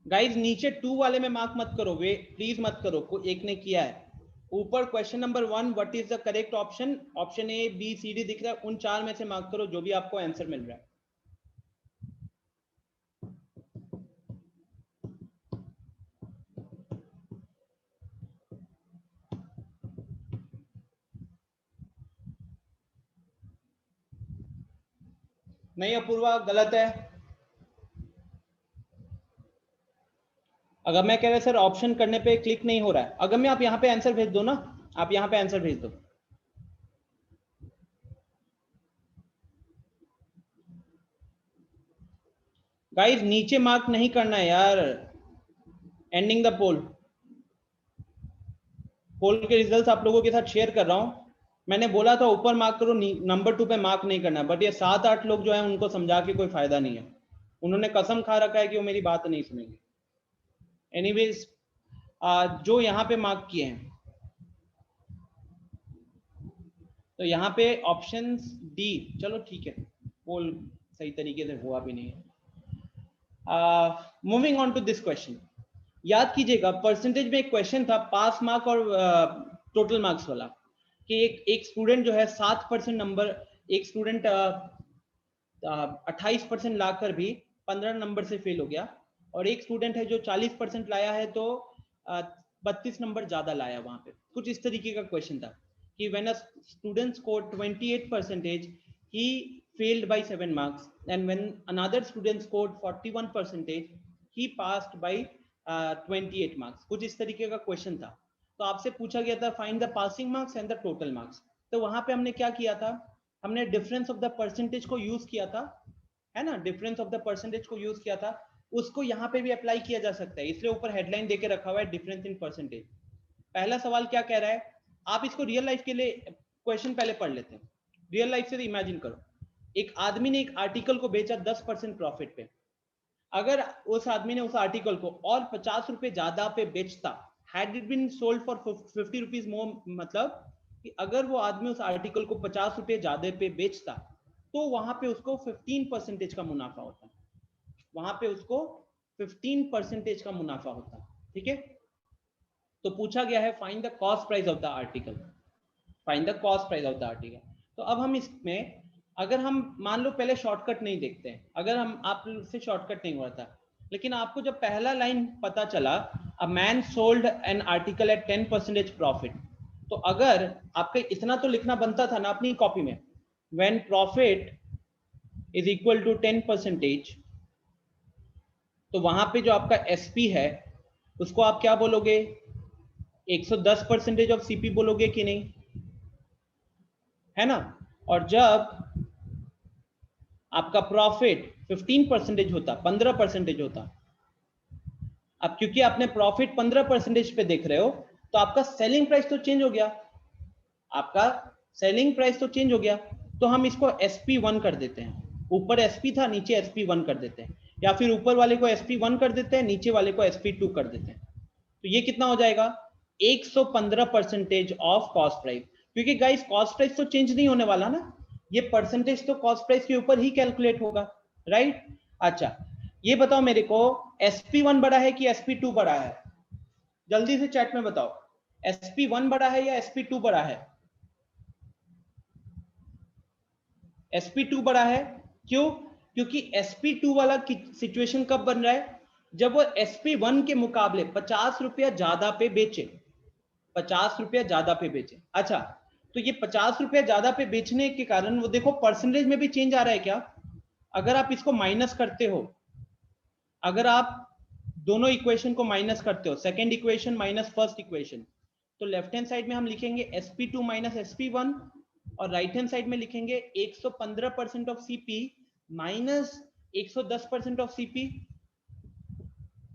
गाइस नीचे 2 वाले में मार्क मत करो, वे प्लीज मत करो, कोई एक ने किया है। ऊपर question number 1 what is the correct option, option A B C D दिख रहा है, उन 4 में से मार्क करो जो भी आपको आंसर मिल रहा है। नहीं अपूर्वा गलत है। अगर मैं कह रहा सर ऑप्शन करने पे क्लिक नहीं हो रहा है, अगर मैं आप यहाँ पे आंसर भेज दो ना, आप यहाँ पे आंसर भेज दो। गाइस नीचे मार्क नहीं करना है यार, एंडिंग द पोल। पोल के रिजल्ट्स आप लोगों के साथ शेयर कर रहा हूं, मैंने बोला था ऊपर मार्क करो, नंबर 2 पे मार्क नहीं करना, बट ये 7-8 लोग जो है उनको समझा के कोई फायदा नहीं है, उन्होंने कसम खा रखा है कि वो मेरी बात नहीं सुनेंगे। एनीवेज जो यहाँ पे मार्क किए हैं, तो यहाँ पे ऑप्शन डी, चलो ठीक है, पोल सही तरीके से हुआ भी नहीं है। Moving on to this question, याद कीजिएगा परसेंटेज में एक क्वेश्चन था पास मार्क और टोटल मार्क्स वाला, कि एक स्टूडेंट जो है 7% नंबर, एक स्टूडेंट 28% लाकर भी 15 नंबर से फेल हो गया, और एक स्टूडेंट है जो 40% लाया है तो 32 नंबर ज्यादा लाया। वहां पे कुछ इस तरीके का क्वेश्चन था कि when a student score 28%, he failed by 7 marks, and when another student scored 41%, he passed by 28 marks। कुछ इस तरीके का क्वेश्चन था। तो आपसे पूछा गया था find the passing marks and the total marks. तो वहां पे हमने क्या किया था, हमने डिफरेंस ऑफ द परसेंटेज को यूज किया था, है ना, डिफरेंस ऑफ द परसेंटेज को यूज किया था, उसको यहाँ पे भी अप्लाई किया जा सकता है, इसलिए ऊपर हेडलाइन देके रखा हुआ है डिफरेंस इन परसेंटेज। पहला सवाल क्या कह रहा है, आप इसको रियल लाइफ के लिए क्वेश्चन पहले पढ़ लेते हैं। रियल लाइफ से इमेजिन करो, एक आदमी ने एक आर्टिकल को बेचा 10% प्रॉफिट पे, अगर उस आदमी ने उस आर्टिकल को और 50 रुपए ज्यादा पे बेचता, had it been sold for 50 rupees more, मतलब कि अगर वो आदमी उस आर्टिकल को 50 रुपए ज्यादा पे बेचता तो वहां पे उसको 15% का मुनाफा होता, वहां पे उसको 15% का मुनाफा होता, ठीक है? तो पूछा गया है find the cost price of the article, find the cost price of the article. तो अब हम इसमें अगर हम मान लो पहले शॉर्टकट नहीं देखते हैं, अगर हम आप से शॉर्टकट नहीं हुआ था, लेकिन आपको जब पहला लाइन पता चला a man sold an article at 10% profit, तो अगर आपका इतना तो लिखना बनता था ना अपनी कॉपी में, when profit is equal to 10%, तो वहां पे जो आपका एसपी है उसको आप क्या बोलोगे, 110% ऑफ सीपी बोलोगे कि नहीं, है ना। और जब आपका प्रॉफिट 15% होता, 15% होता, अब क्योंकि आपने प्रॉफिट 15% पे देख रहे हो, तो आपका सेलिंग प्राइस तो चेंज हो गया, आपका सेलिंग प्राइस तो चेंज हो गया, तो हम इसको SP1 कर देते हैं। ऊपर SP था, नीचे SP1 कर देते हैं, या फिर ऊपर वाले को SP1 कर देते हैं, नीचे वाले को SP2 कर देते हैं। तो ये कितना हो जाएगा, 115% ऑफ कॉस्ट प्राइस, क्योंकि गाइस कॉस्ट प्राइस तो चेंज नहीं होने वाला ना, ये परसेंटेज तो कॉस्ट प्राइस के ऊपर ही कैलकुलेट होगा, राइट। अच्छा ये बताओ मेरे को, SP1 बड़ा है कि SP2 बड़ा है, जल्दी से चैट में बताओ, SP1 बड़ा है या SP2 बड़ा है? SP2 बड़ा है, क्यों? क्योंकि SP2 वाला सिचुएशन कब बन रहा है, जब वो SP1 के मुकाबले 50 रुपया ज्यादा पे बेचे, 50 रुपया ज्यादा पे बेचे। अच्छा तो ये 50 रुपया ज्यादा पे बेचने के कारण वो देखो परसेंटेज में भी चेंज आ रहा है क्या? अगर आप इसको माइनस करते हो, अगर आप दोनों इक्वेशन को माइनस करते हो, second equation minus first equation, तो लेफ्ट हैंड साइड में हम लिखेंगे SP2 माइनस SP1, और राइट हैंड साइड में लिखेंगे 115% of CP minus 110% of CP,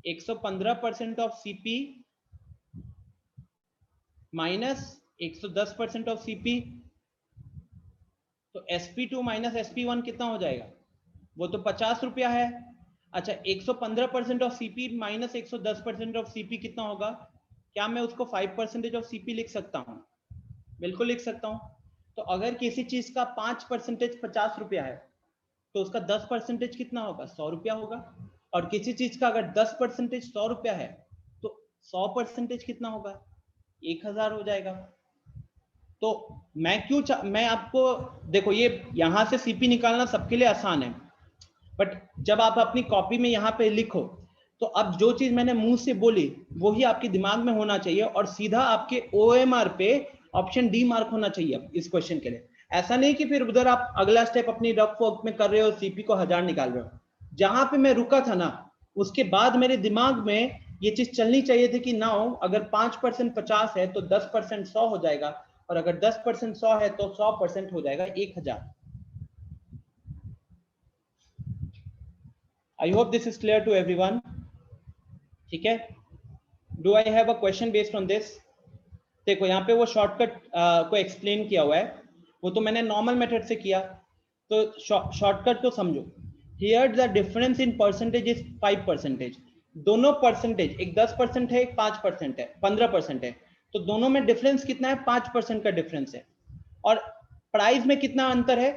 115% of CP minus 110% of CP, तो SP2 माइनस SP1 कितना हो जाएगा, वो तो 50 रुपया है। अच्छा 115% of CP minus 110% of CP कितना होगा, क्या मैं उसको 5% ऑफ सीपी लिख सकता हूं? बिल्कुल लिख सकता हूं। तो अगर किसी चीज का 5% 50 रुपया है, तो उसका 10% कितना होगा, 100 रुपया होगा। और किसी चीज का अगर 10% 100 रुपया है, तो 100% कितना होगा, 1000 हो जाएगा। तो मैं आपको देखो, ये यहां से सीपी निकालना सबके लिए आसान है, बट जब आप अपनी कॉपी में यहाँ पे लिखो, तो अब जो चीज मैंने मुंह से बोली वही आपके दिमाग में होना चाहिए, और सीधा आपके OMR पे ऑप्शन डी मार्क होना चाहिए इस क्वेश्चन के लिए। ऐसा नहीं कि फिर उधर आप अगला स्टेप अपनी रफ वर्क में कर रहे हो, सीपी को 1000 निकाल रहे हो। जहां पे मैं रुका था ना, उसके बाद मेरे दिमाग में ये चीज चलनी चाहिए थी कि नाउ अगर 5% 50 है तो 10% 100 हो जाएगा, और अगर 10% 100 है तो 100% हो जाएगा 1000। I hope this is clear to everyone. ठीक है, do I have a question based on this? देखो यहाँ पे वो शॉर्टकट को एक्सप्लेन किया हुआ है, वो तो मैंने नॉर्मल मेथड से किया, तो शॉर्टकट को समझो। Here the difference in percentage is 5%. दोनों परसेंटेज, एक 10% है, एक 5% है, 15% है, तो दोनों में डिफरेंस कितना है, 5% का डिफरेंस है। और प्राइस में कितना अंतर है,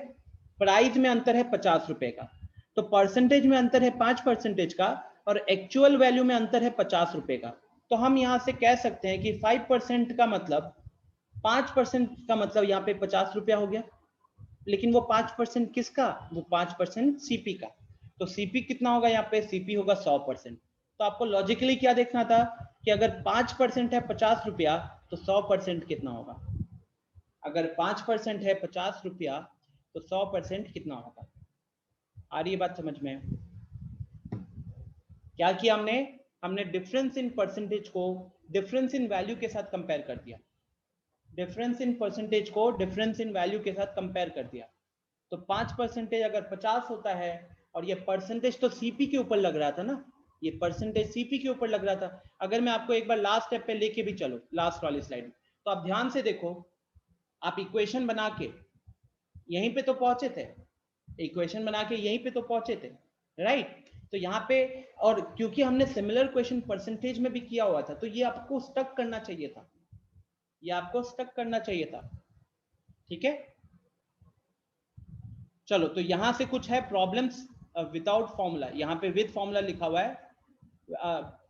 प्राइस में अंतर है 50 रुपए का। तो परसेंटेज में अंतर है 5% का, और एक्चुअल वैल्यू में अंतर है 50 रुपए का। तो हम यहां से कह सकते हैं कि 5% का मतलब, 5% का मतलब यहाँ पे 50 रुपया हो गया, लेकिन वो 5% किसका, वो 5% सीपी का। तो सीपी कितना होगा यहाँ पे, सीपी होगा 100%। तो आपको लॉजिकली क्या देखना था कि अगर 5% है 50 रुपया, तो 100% कितना होगा। अगर 5% है 50 रुपया, तो 100% कितना होगा। आ रही है बात समझ में? क्या किया हमने डिफरेंस इन परसेंटेज को डिफरेंस इन वैल्यू के साथ कंपेयर कर दिया, डिफरेंस इन परसेंटेज को डिफरेंस इन वैल्यू के साथ कंपेयर कर दिया। तो 5% अगर 50 होता है, और ये परसेंटेज तो सीपी के ऊपर लग रहा था ना, ये परसेंटेज सीपी के ऊपर लग रहा था। अगर मैं आपको एक बार लास्ट स्टेप पे लेके भी चलो, लास्ट वाली स्लाइड में, तो आप ध्यान से देखो, आप इक्वेशन बना के यहीं पे तो पहुंचे थे, इक्वेशन बना के यहीं पे तो पहुंचे थे, राइट। तो यहाँ पे, और क्योंकि हमने सिमिलर क्वेश्चन परसेंटेज में भी किया हुआ था, तो ये आपको स्टक करना चाहिए था, ये आपको स्टक करना चाहिए था, ठीक है। चलो, तो यहां से कुछ है प्रॉब्लम्स विदाउट फॉर्मूला, यहाँ पे विद फॉर्मूला लिखा हुआ है।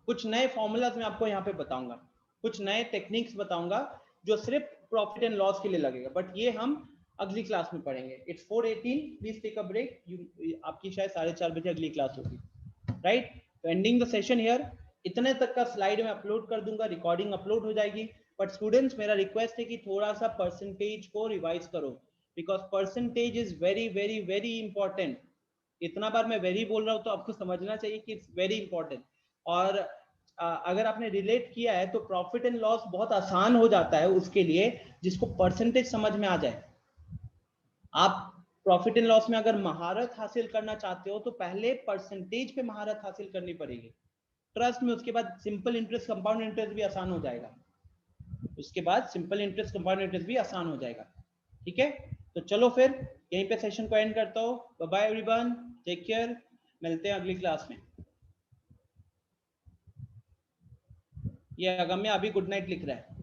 कुछ नए फॉर्मूलाज मैं आपको यहाँ पे बताऊंगा, कुछ नए टेक्निक्स बताऊंगा जो सिर्फ प्रॉफिट एंड लॉस के लिए लगेगा, बट ये हम अगली क्लास में पढ़ेंगे। It's 4:18, please take a break. आपकी शायद 4:30 बजे अगली क्लास होगी, राइट। तो एंडिंग द सेशन हियर, इतने तक का स्लाइड मैं अपलोड कर दूंगा, रिकॉर्डिंग अपलोड हो जाएगी। बट स्टूडेंट्स मेरा रिक्वेस्ट है कि थोड़ा सा परसेंटेज को रिवाइज करो, because percentage is very very very important. इतना बार मैं वेरी बोल रहा हूँ तो आपको समझना चाहिए कि इट्स वेरी इंपॉर्टेंट। और अगर आपने रिलेट किया है तो प्रॉफिट एंड लॉस बहुत आसान हो जाता है उसके लिए जिसको परसेंटेज समझ में आ जाए। आप प्रॉफिट एंड लॉस में अगर महारत हासिल करना चाहते हो तो पहले परसेंटेज पे महारत हासिल करनी पड़ेगी, ट्रस्ट में। उसके बाद सिंपल इंटरेस्ट, कंपाउंड इंटरेस्ट भी आसान हो जाएगा। उसके बाद सिंपल इंटरेस्ट, कंपाउंड इंटरेस्ट भी आसान हो जाएगा। ठीक है, तो चलो फिर यहीं पे सेशन को एंड करता हूँ। Bye bye everyone, take care, मिलते हैं अगली क्लास में। ये अगम्य अभी गुड नाइट लिख रहा है।